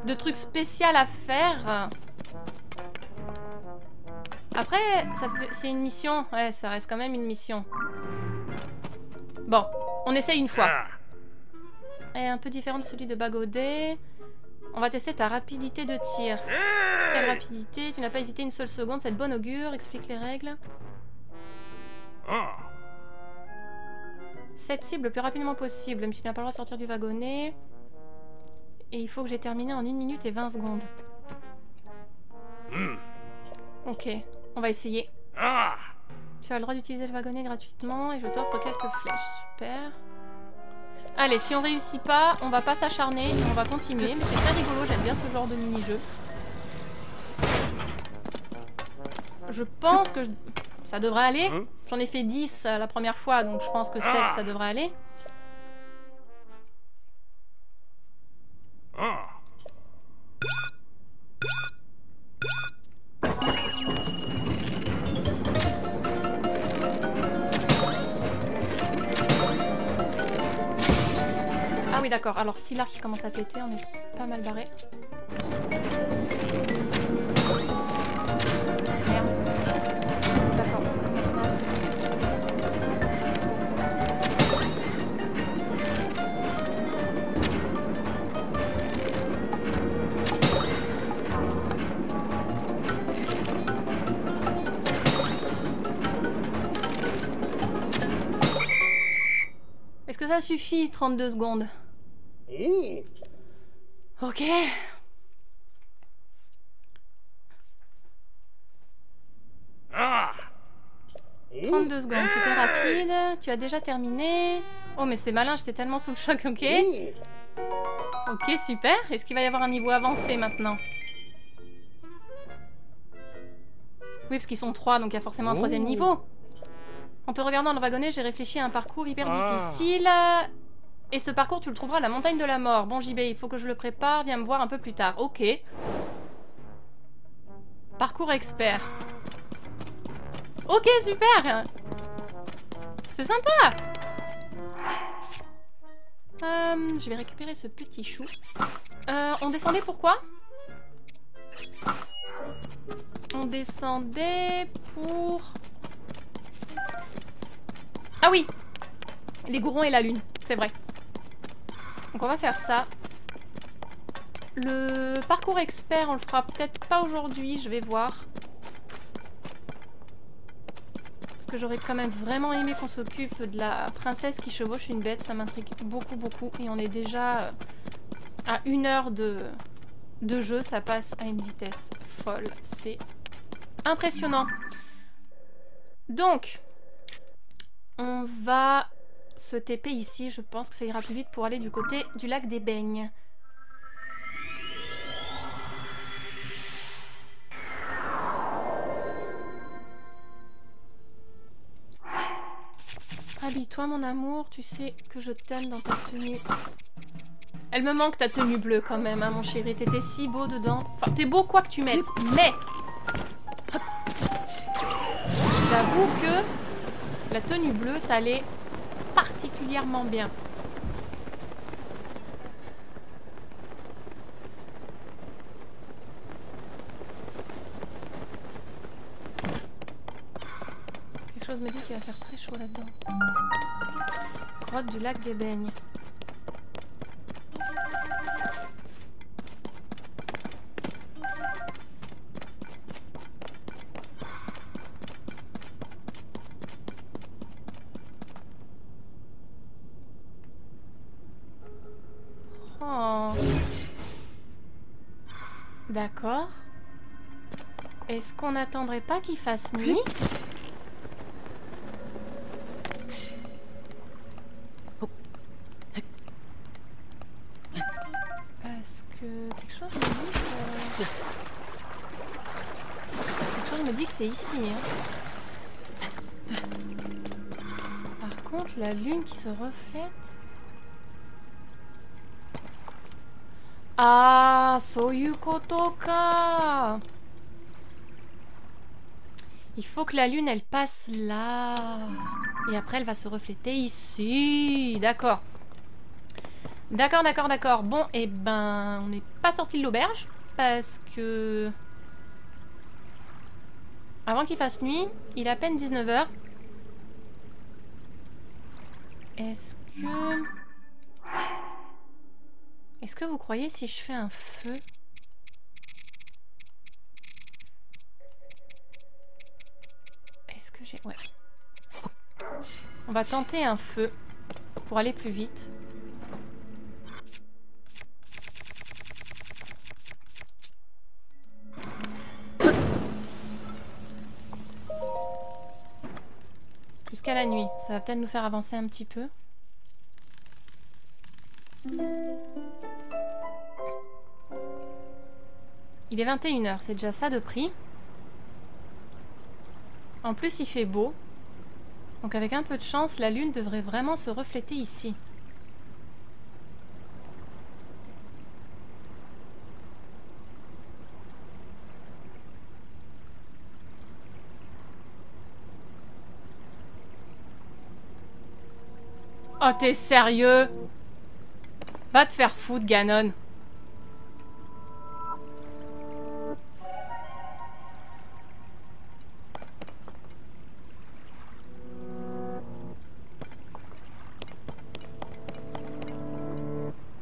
de truc spécial à faire... Après, c'est une mission. Ouais, ça reste quand même une mission. Bon, on essaye une fois. Elle est un peu différente de celui de Bagodet. On va tester ta rapidité de tir. Quelle rapidité? Tu n'as pas hésité une seule seconde, c'est de bon augure. Explique les règles. Cette cible le plus rapidement possible, mais tu n'as pas le droit de sortir du wagonnet. Et il faut que j'ai terminé en 1 minute et 20 secondes. Ok, on va essayer. Tu as le droit d'utiliser le wagonnet gratuitement et je t'offre quelques flèches. Super. Allez, si on réussit pas, on va pas s'acharner et on va continuer. Mais c'est très rigolo, j'aime bien ce genre de mini-jeu. Je pense que ça devrait aller. J'en ai fait 10 la première fois, donc je pense que 7, ça devrait aller. oui, d'accord. Alors, si l'arc commence à péter, on est pas mal barré. Merde. D'accord, ça commence mal. Est-ce que ça suffit, 32 secondes? Ok. Ah. 32 secondes, c'était rapide. Tu as déjà terminé. Oh, mais c'est malin, j'étais tellement sous le choc, ok. Ok, super. Est-ce qu'il va y avoir un niveau avancé maintenant? Oui, parce qu'ils sont 3, donc il y a forcément un 3e niveau. En te regardant dans le wagonnet, j'ai réfléchi à un parcours hyper difficile. Et ce parcours, tu le trouveras à la montagne de la mort. Bon, JB, il faut que je le prépare. Viens me voir un peu plus tard. Ok. Parcours expert. Ok, super. C'est sympa. Je vais récupérer ce petit chou. On descendait pourquoi? On descendait pour... Ah oui! Les gourons et la lune, c'est vrai. Donc on va faire ça. Le parcours expert, on le fera peut-être pas aujourd'hui, je vais voir. Parce que j'aurais quand même vraiment aimé qu'on s'occupe de la princesse qui chevauche une bête, ça m'intrigue beaucoup beaucoup. Et on est déjà à 1 heure de jeu, ça passe à une vitesse folle, c'est impressionnant. Donc, on va se TP ici, je pense que ça ira plus vite pour aller du côté du lac des Baignes. Habille-toi mon amour, tu sais que je t'aime dans ta tenue. Elle me manque ta tenue bleue quand même, hein, mon chéri, t'étais si beau dedans. Enfin, t'es beau quoi que tu mettes, mais... J'avoue que la tenue bleue t'allait particulièrement bien. Quelque chose me dit qu'il va faire très chaud là-dedans. Grotte du lac des Baignes. Oh. D'accord. Est-ce qu'on n'attendrait pas qu'il fasse nuit? Parce que quelque chose me dit que... Quelque chose me dit que c'est ici. Hein. Par contre, la lune qui se reflète... Ah, soyu koto ka. Il faut que la lune, elle passe là. Et après, elle va se refléter ici. D'accord. D'accord, d'accord, d'accord. Bon, et ben, on n'est pas sorti de l'auberge. Parce que... Avant qu'il fasse nuit, il est à peine 19 h. Est-ce que... Est-ce que vous croyez si je fais un feu? Est-ce que j'ai... Ouais. On va tenter un feu pour aller plus vite. Jusqu'à la nuit. Ça va peut-être nous faire avancer un petit peu. Il est 21 h, c'est déjà ça de prix. En plus, il fait beau. Donc avec un peu de chance, la lune devrait vraiment se refléter ici. Oh, t'es sérieux? Va te faire foutre, Ganon.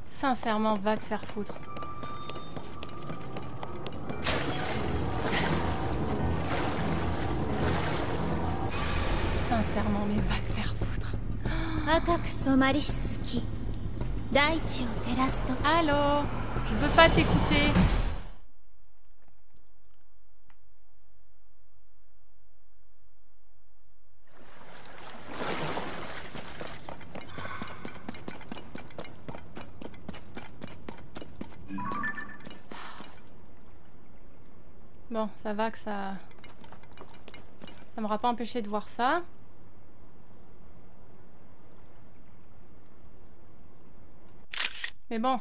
Sincèrement, va te faire foutre. Sincèrement, mais va te faire foutre. Allô? Je veux pas t'écouter. Bon, ça va que ça... Ça m'aura pas empêché de voir ça. Mais bon.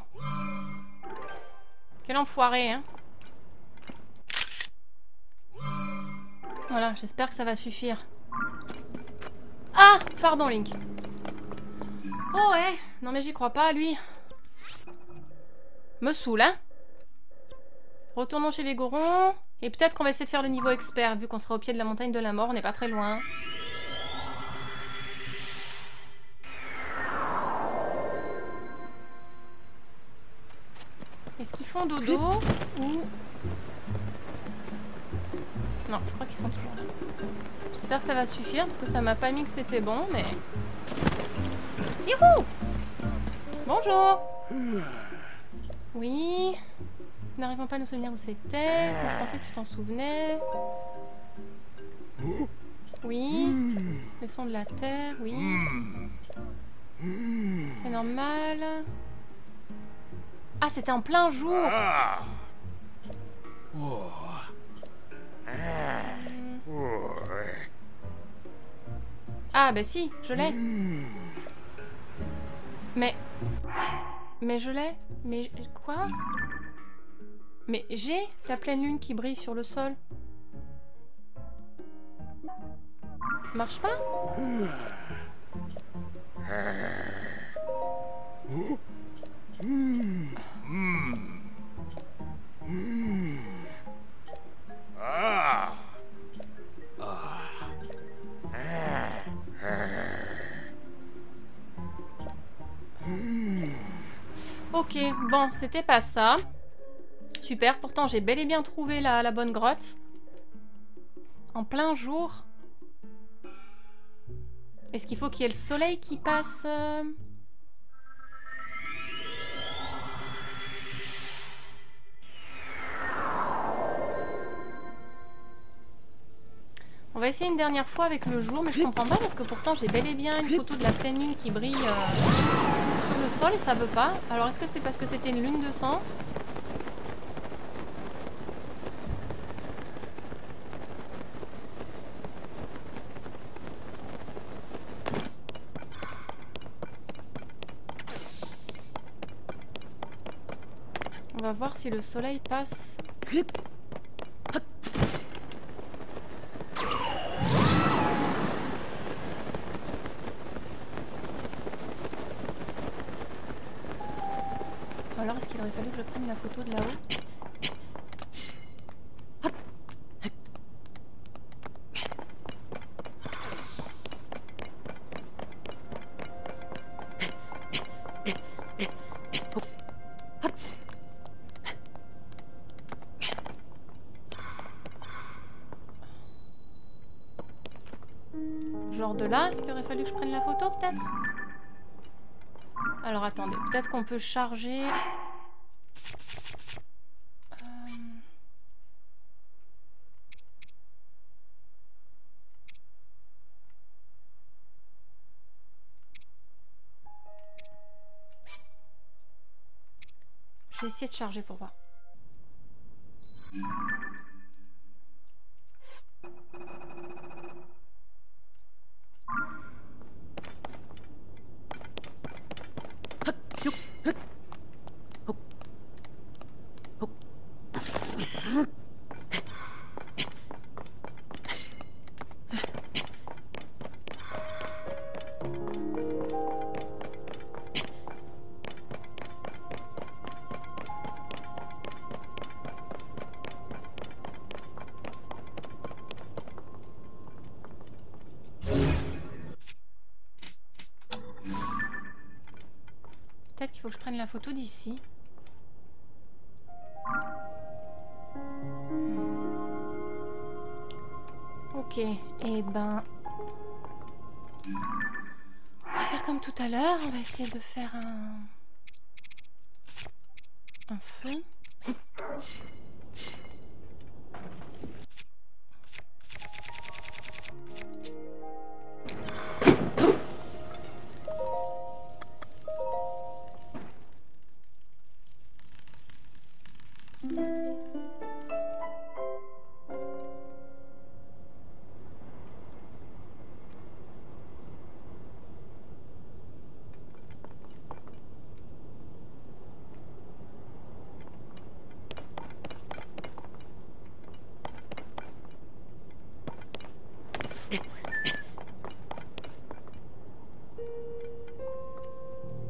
Quel enfoiré, hein. Voilà, j'espère que ça va suffire. Ah! Pardon, Link. Oh ouais. Non mais j'y crois pas, lui. Me saoule, hein. Retournons chez les Gorons. Et peut-être qu'on va essayer de faire le niveau expert, vu qu'on sera au pied de la montagne de la mort, on n'est pas très loin. Est-ce qu'ils font dodo ou... Non, je crois qu'ils sont toujours là. J'espère que ça va suffire, parce que ça m'a pas mis que c'était bon, mais... Youhou! Bonjour! Oui... N'arrivons pas à nous souvenir où c'était. Je pensais que tu t'en souvenais. Oui. Les sons de la terre, oui. C'est normal. Ah, c'était en plein jour. Ah, bah si, je l'ai. Mais je l'ai. Mais quoi? Mais j'ai la pleine lune qui brille sur le sol. Marche pas? Ok, bon, c'était pas ça. Super, pourtant j'ai bel et bien trouvé la bonne grotte. En plein jour. Est-ce qu'il faut qu'il y ait le soleil qui passe On va essayer une dernière fois avec le jour, mais je comprends pas parce que pourtant j'ai bel et bien une photo de la pleine lune qui brille sur le sol et ça veut pas. Alors est-ce que c'est parce que c'était une lune de sang ? On va voir si le soleil passe. Alors est-ce qu'il aurait fallu que je prenne la photo de là-haut ? Genre de là, il aurait fallu que je prenne la photo peut-être ? Alors attendez, peut-être qu'on peut charger... Je vais essayer de charger pour voir. peut-être qu'il faut que je prenne la photo d'ici. Ok, et ben... on va faire comme tout à l'heure, on va essayer de faire un feu.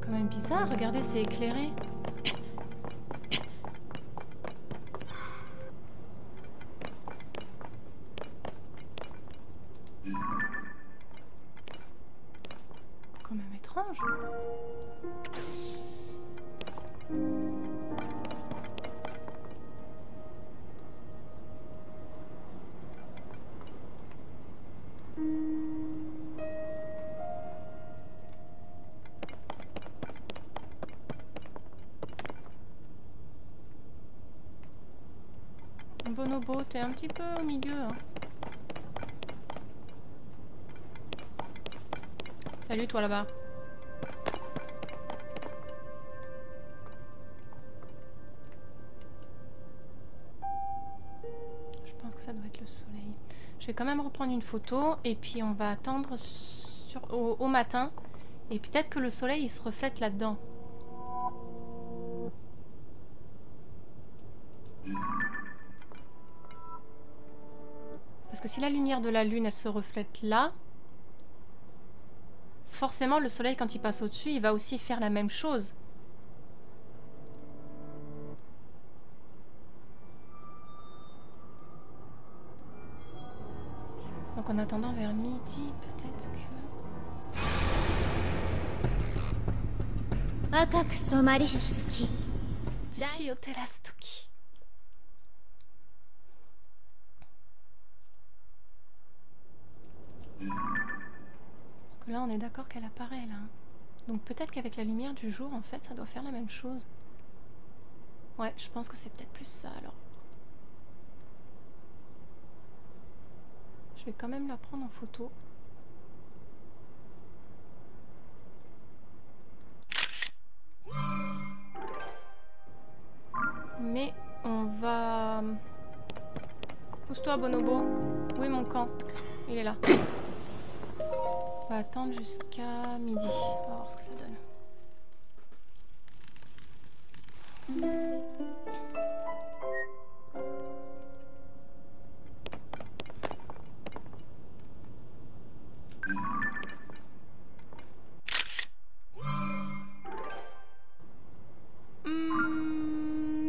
Quand même bizarre, regardez, c'est éclairé. Quand même étrange. Bonobo, t'es un petit peu au milieu. Hein. Salut toi là-bas. Je pense que ça doit être le soleil. Je vais quand même reprendre une photo et puis on va attendre au matin. Et peut-être que le soleil il se reflète là-dedans. Parce que si la lumière de la lune elle se reflète là, forcément le soleil quand il passe au-dessus il va aussi faire la même chose. Donc en attendant vers midi peut-être que... Tsuchi o terasu toki. Parce que là on est d'accord qu'elle apparaît là. Donc peut-être qu'avec la lumière du jour en fait ça doit faire la même chose. Ouais, je pense que c'est peut-être plus ça alors. Je vais quand même la prendre en photo. Mais on va... Pousse-toi Bonobo. Où est mon camp? Il est là. On va attendre jusqu'à midi. On va voir ce que ça donne.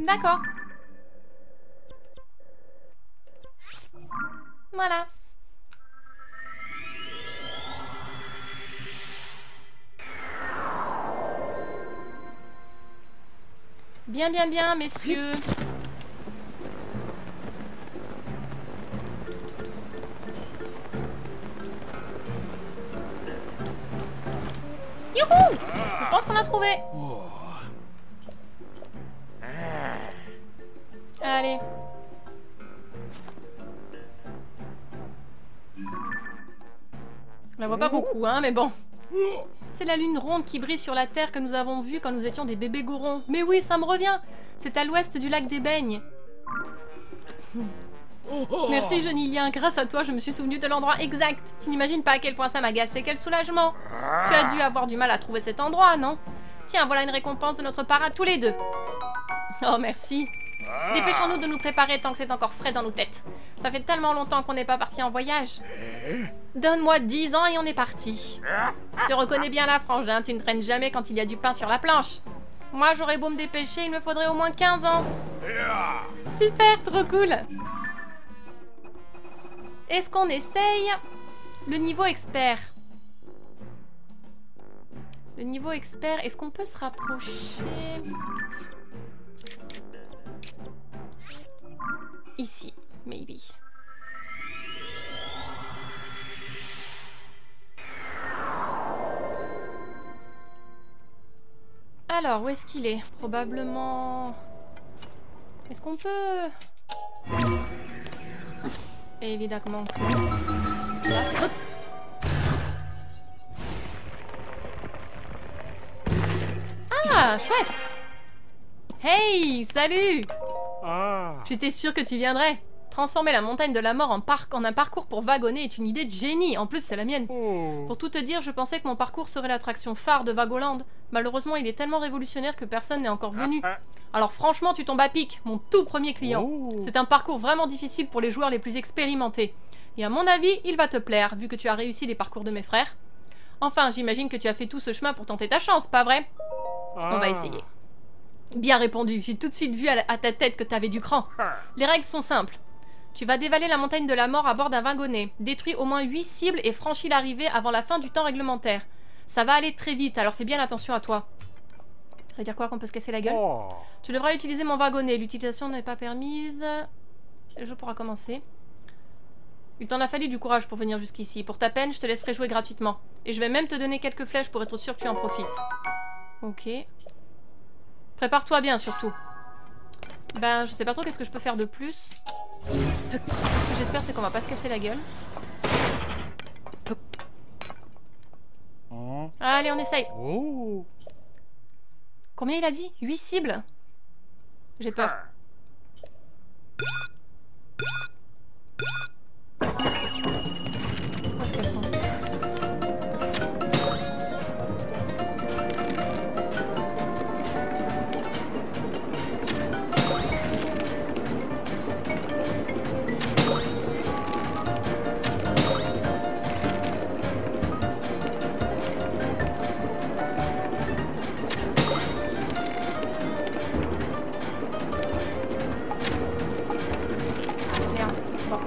D'accord. Voilà. Bien, bien, bien, messieurs. Youhou! Je pense qu'on a trouvé. Allez. On la voit pas beaucoup, hein, mais bon. C'est la lune ronde qui brille sur la Terre que nous avons vue quand nous étions des bébés gourons. Mais oui, ça me revient. C'est à l'ouest du lac d'Ébègne. Merci, Jonilien. Grâce à toi, je me suis souvenu de l'endroit exact. Tu n'imagines pas à quel point ça m'agaçait. Quel soulagement. Tu as dû avoir du mal à trouver cet endroit, non? Tiens, voilà une récompense de notre part à tous les deux. Oh, merci. Dépêchons-nous de nous préparer tant que c'est encore frais dans nos têtes. Ça fait tellement longtemps qu'on n'est pas parti en voyage. Donne-moi 10 ans et on est parti. Je te reconnais bien là, frangin. Tu ne traînes jamais quand il y a du pain sur la planche. Moi, j'aurais beau me dépêcher, il me faudrait au moins 15 ans. Super, trop cool. Est-ce qu'on essaye le niveau expert? Le niveau expert, est-ce qu'on peut se rapprocher? Ici, maybe. Alors, où est-ce qu'il est? Probablement... Est-ce qu'on peut... Évidemment. Ah, chouette! Hey, salut! Ah. J'étais sûre que tu viendrais. Transformer la montagne de la mort en un parcours pour wagonner est une idée de génie. En plus, c'est la mienne. Oh. Pour tout te dire, je pensais que mon parcours serait l'attraction phare de Vagoland. Malheureusement, il est tellement révolutionnaire que personne n'est encore venu. Alors franchement, tu tombes à pic, mon tout premier client. Oh. C'est un parcours vraiment difficile pour les joueurs les plus expérimentés. Et à mon avis, il va te plaire, vu que tu as réussi les parcours de mes frères. Enfin, j'imagine que tu as fait tout ce chemin pour tenter ta chance, pas vrai? On va essayer. Bien répondu, j'ai tout de suite vu à ta tête que t'avais du cran. Les règles sont simples. Tu vas dévaler la montagne de la mort à bord d'un wagonnet, détruis au moins 8 cibles et franchis l'arrivée avant la fin du temps réglementaire. Ça va aller très vite, alors fais bien attention à toi. Ça veut dire quoi, qu'on peut se casser la gueule? Oh. Tu devras utiliser mon wagonnet, l'utilisation n'est pas permise. Le jeu pourra commencer. Il t'en a fallu du courage pour venir jusqu'ici. Pour ta peine, je te laisserai jouer gratuitement. Et je vais même te donner quelques flèches pour être sûr que tu en profites. Ok. Prépare-toi bien, surtout. Ben, je sais pas trop qu'est-ce que je peux faire de plus. Ce que j'espère, c'est qu'on va pas se casser la gueule. Oh. Allez, on essaye. Oh. Combien il a dit? 8 cibles? J'ai peur. Où est-ce qu'elles sont? Merde. Bon.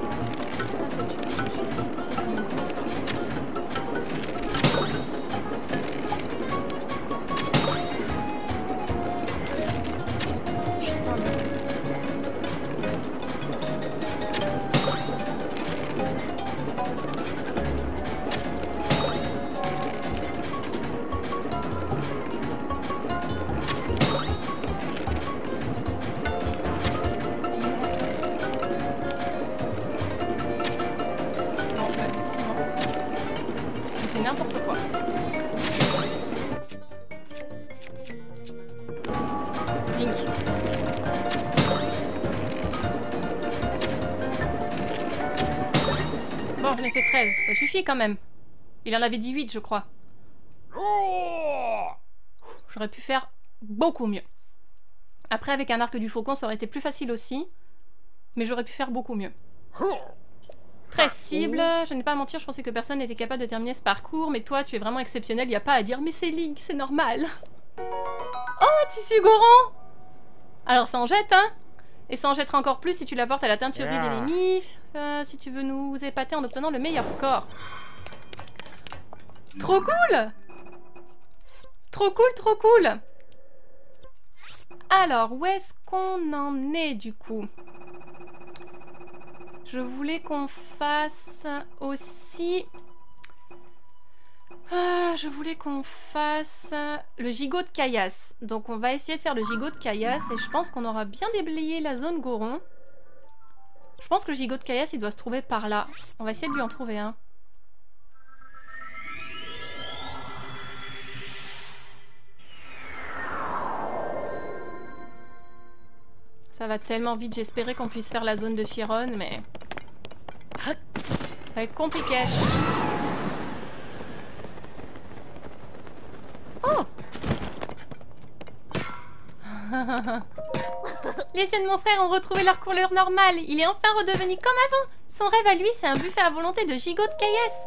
Ça, c'est stupide. Je suis laissée côté comme une grosse. Putain de... Non, bah, décidément. Je fais n'importe quoi. Link. Bon, je l'ai fait 13. Ça suffit quand même. Il en avait dit 8, je crois. Oh. J'aurais pu faire beaucoup mieux. Après, avec un arc du faucon, ça aurait été plus facile aussi. Mais j'aurais pu faire beaucoup mieux. 13 cibles, je n'ai pas à mentir, je pensais que personne n'était capable de terminer ce parcours, mais toi, tu es vraiment exceptionnel, il n'y a pas à dire, mais c'est Link, c'est normal. Oh, tissu Goron! Alors ça en jette, hein? Et ça en jettera encore plus si tu l'apportes à la teinturerie d'ennemis, si tu veux nous épater en obtenant le meilleur score. Trop cool! Trop cool, trop cool! Alors, où est-ce qu'on en est du coup? Je voulais qu'on fasse aussi... je voulais qu'on fasse le gigot de caillasse. Donc on va essayer de faire le gigot de caillasse et je pense qu'on aura bien déblayé la zone Goron. Je pense que le gigot de caillasse, il doit se trouver par là. On va essayer de lui en trouver un. Ça va tellement vite, j'espérais qu'on puisse faire la zone de Firon, mais... ça va être compliqué. Oh! Les yeux de mon frère ont retrouvé leur couleur normale. Il est enfin redevenu comme avant. Son rêve à lui, c'est un buffet à volonté de gigot de caillasse.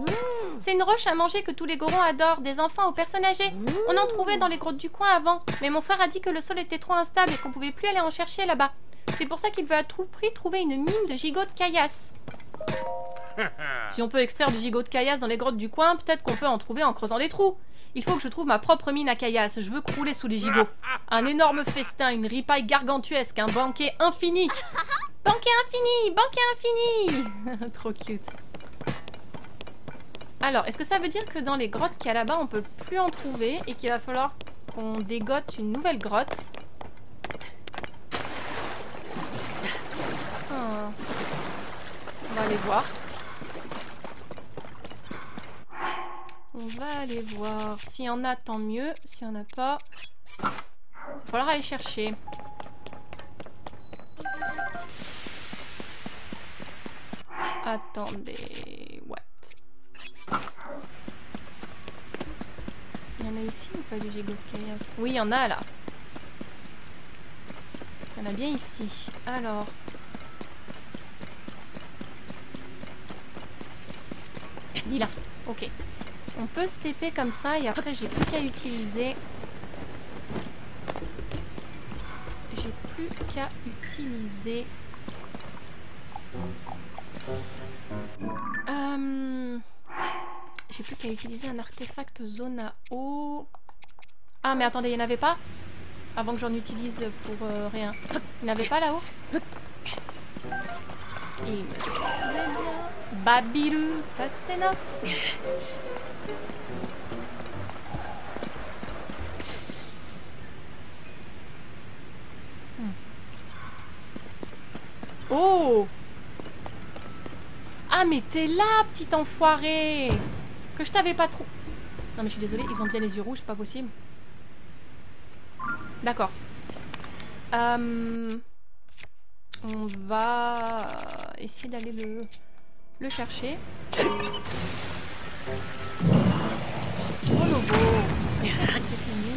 C'est une roche à manger que tous les gorons adorent, des enfants aux personnes âgées. On en trouvait dans les grottes du coin avant, mais mon frère a dit que le sol était trop instable et qu'on pouvait plus aller en chercher là-bas. C'est pour ça qu'il veut à tout prix trouver une mine de gigot de caillasse. Si on peut extraire du gigot de caillasse dans les grottes du coin, peut-être qu'on peut en trouver en creusant des trous. Il faut que je trouve ma propre mine à caillasse. Je veux crouler sous les gigots. Un énorme festin, une ripaille gargantuesque, un banquet infini. Banquet infini, banquet infini. Trop cute. Alors, est-ce que ça veut dire que dans les grottes qu'il y a là-bas, on peut plus en trouver et qu'il va falloir qu'on dégote une nouvelle grotte? Oh. On va aller voir. On va aller voir. S'il y en a, tant mieux. S'il n'y en a pas, il va falloir aller chercher. Attendez. What? Il y en a ici ou pas du gigot de caillasse? Oui, il y en a là. Il y en a bien ici. Alors. Lila. Ok. On peut se TP comme ça et après j'ai plus qu'à utiliser. J'ai plus qu'à utiliser. J'ai plus qu'à utiliser un artefact zone à eau. Ah mais attendez, il n'y en avait pas? Avant que j'en utilise pour rien. Il n'y en avait pas là-haut? Il me semblait bien. Babilou, that's enough. Oh! Ah mais t'es là, petit enfoiré! Que je t'avais pas trop... Non mais je suis désolée, ils ont bien les yeux rouges, c'est pas possible. D'accord. On va essayer d'aller le chercher. Oh Lobo! C'est fini.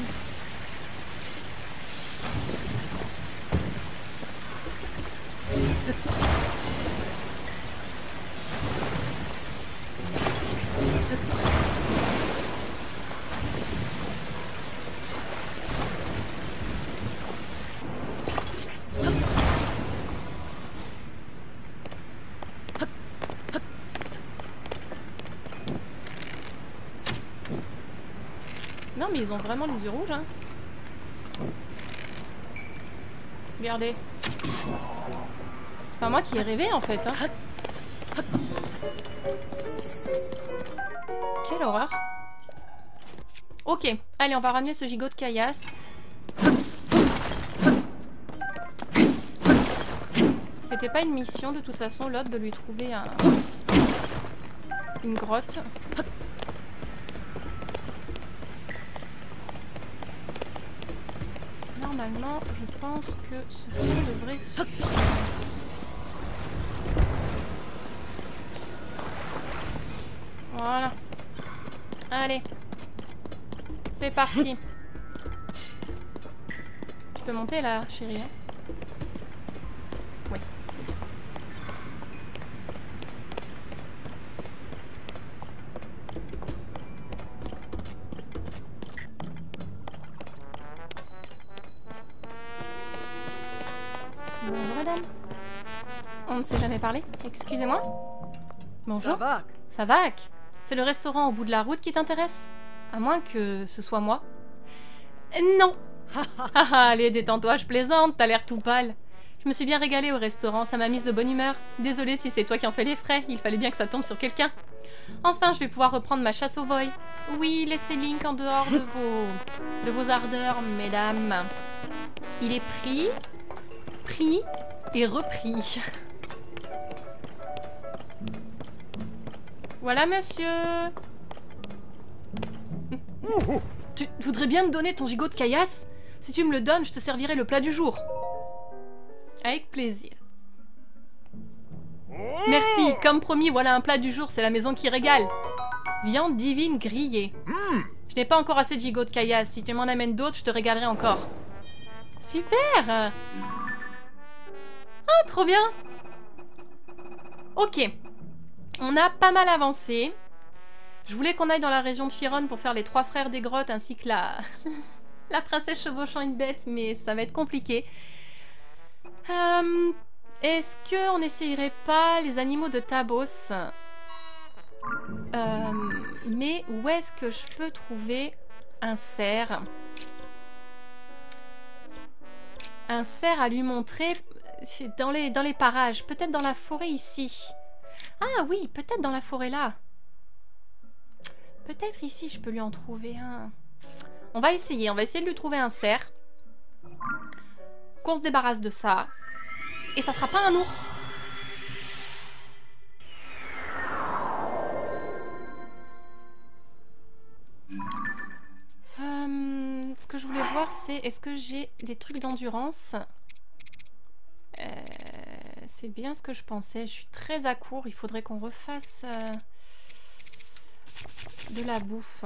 Non mais ils ont vraiment les yeux rouges hein. Regardez. C'est pas moi qui ai rêvé en fait hein. Quelle horreur. Ok, allez on va ramener ce gigot de caillasse. C'était pas une mission de toute façon l'autre de lui trouver une grotte. Normalement, je pense que ce feu devrait suffire. Voilà. Allez. C'est parti. Tu peux monter là, chérie. Oui. Bonjour madame. On ne s'est jamais parlé. Excusez-moi. Bonjour. Savak. C'est le restaurant au bout de la route qui t'intéresse? À moins que ce soit moi. Non. Allez, détends-toi, je plaisante, t'as l'air tout pâle. Je me suis bien régalée au restaurant, ça m'a mise de bonne humeur. Désolée si c'est toi qui en fais les frais, il fallait bien que ça tombe sur quelqu'un. Enfin, je vais pouvoir reprendre ma chasse au voy. Oui, laissez Link en dehors de vos ardeurs, mesdames. Il est pris et repris. Voilà, monsieur. Tu voudrais bien me donner ton gigot de caillasse? Si tu me le donnes, je te servirai le plat du jour. Avec plaisir. Merci, comme promis, voilà un plat du jour, c'est la maison qui régale. Viande divine grillée. Je n'ai pas encore assez de gigot de caillasse, si tu m'en amènes d'autres, je te régalerai encore. Super! Ah, trop bien! Ok. On a pas mal avancé. Je voulais qu'on aille dans la région de Firon pour faire les 3 frères des grottes ainsi que la princesse chevauchant une bête, mais ça va être compliqué. Est-ce qu'on n'essayerait pas les animaux de Tabos? Mais où est-ce que je peux trouver un cerf? Un cerf à lui montrer, c'est dans les parages. Peut-être dans la forêt ici. Ah oui, peut-être dans la forêt là. Peut-être ici, je peux lui en trouver un. On va essayer de lui trouver un cerf. Qu'on se débarrasse de ça. Et ça sera pas un ours. Ce que je voulais voir, c'est est-ce que j'ai des trucs d'endurance? C'est bien ce que je pensais. Je suis très à court. Il faudrait qu'on refasse de la bouffe.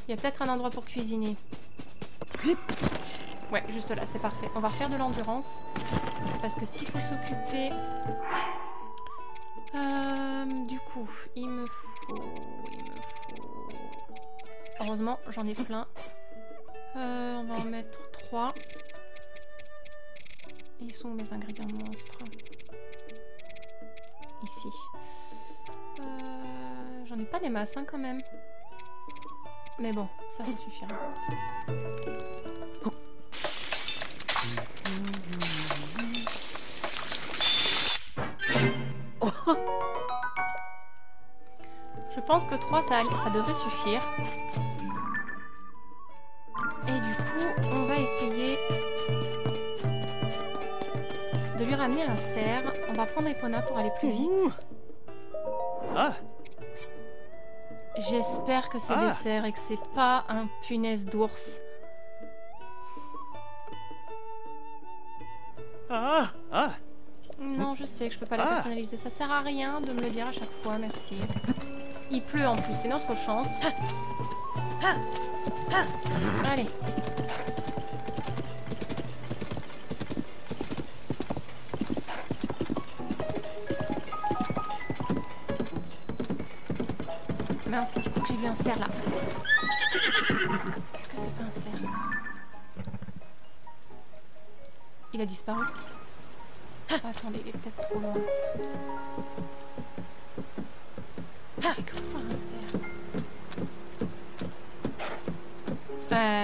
Il y a peut-être un endroit pour cuisiner. Ouais, juste là, c'est parfait. On va refaire de l'endurance. Parce que s'il faut s'occuper... du coup, il me faut... Heureusement, j'en ai plein. On va en mettre 3. Ils sont où mes ingrédients monstres? Ici. J'en ai pas des masses, hein, quand même. Mais bon, ça suffira. Je pense que 3, ça devrait suffire. Et du coup, on va essayer de lui ramener un cerf. On va prendre Epona pour aller plus vite. Ah. J'espère que c'est des cerfs et que c'est pas un punaise d'ours. Non, je sais que je peux pas la personnaliser. Ça sert à rien de me le dire à chaque fois, merci. Il pleut en plus, c'est notre chance. Allez. Mince, je crois que j'ai vu un cerf là. Est-ce que c'est pas un cerf ça? Il a disparu. Oh, attendez, il est peut-être trop loin. J'ai cru voir un cerf.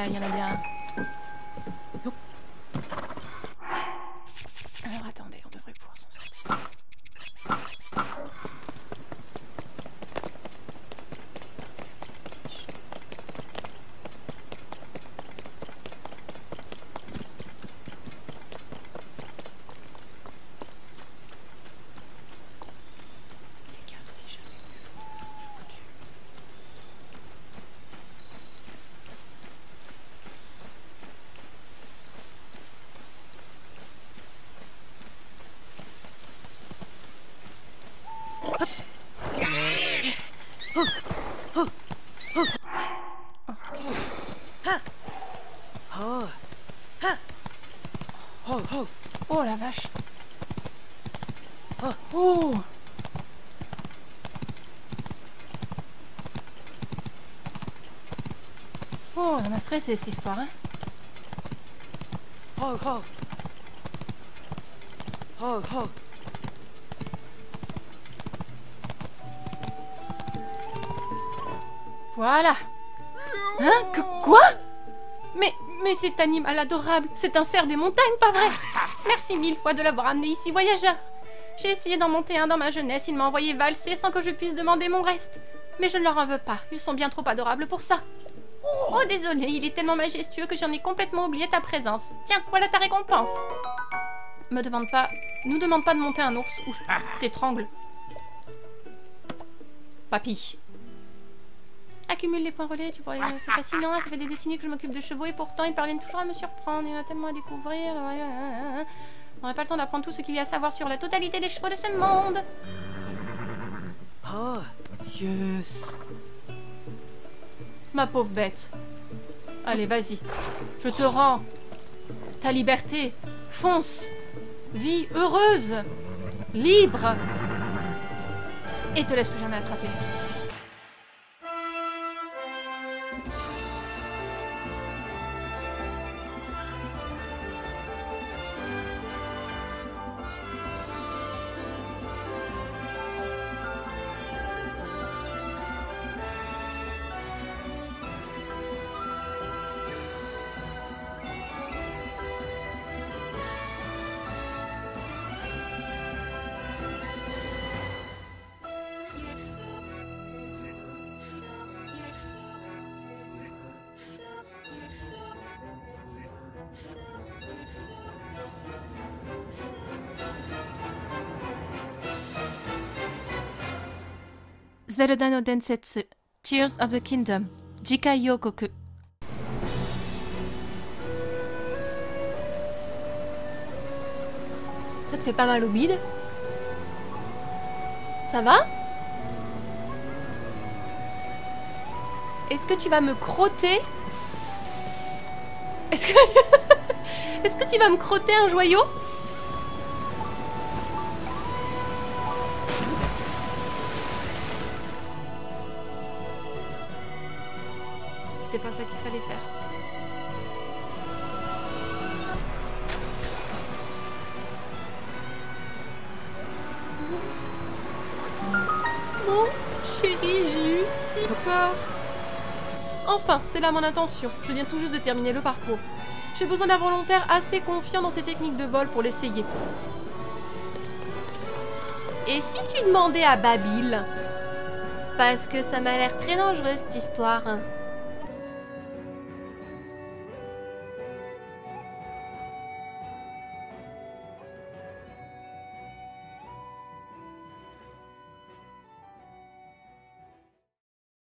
Il y en a bien un. Alors attendez, on devrait pouvoir s'en sortir. C'est pas un cerf, c'est une biche. Les gars, si jamais je vous tue. Oh la vache. Oh. Oh, ça m'a stressé cette histoire, hein. Voilà. Hein? Quoi? Mais cet animal adorable, c'est un cerf des montagnes, pas vrai? Merci 1000 fois de l'avoir amené ici, voyageur. J'ai essayé d'en monter un dans ma jeunesse, il m'a envoyé valser sans que je puisse demander mon reste. Mais je ne leur en veux pas, ils sont bien trop adorables pour ça. Oh, désolé, il est tellement majestueux que j'en ai complètement oublié ta présence. Tiens, voilà ta récompense. Nous demande pas de monter un ours ou je t'étrangle. Papy. Accumule les points relais, tu pourrais... C'est fascinant, ça fait des décennies que je m'occupe de chevaux et pourtant ils parviennent toujours à me surprendre. Il y en a tellement à découvrir. On n'aurait pas le temps d'apprendre tout ce qu'il y a à savoir sur la totalité des chevaux de ce monde. Ah, yes. Ma pauvre bête. Allez, vas-y. Je te rends ta liberté. Fonce. Vie heureuse. Libre. Et te laisse plus jamais attraper. Zelda no Densetsu, Tears of the Kingdom, Jikai Yokoku. Ça te fait pas mal au bide? Ça va? Est-ce que tu vas me crotter? Est-ce que... Est-ce que tu vas me crotter un joyau? C'était pas ça qu'il fallait faire. Oh, chérie, j'ai eu si peur. Enfin, c'est là mon intention. Je viens tout juste de terminer le parcours. J'ai besoin d'un volontaire assez confiant dans ses techniques de vol pour l'essayer. Et si tu demandais à Babil? Parce que ça m'a l'air très dangereux cette histoire.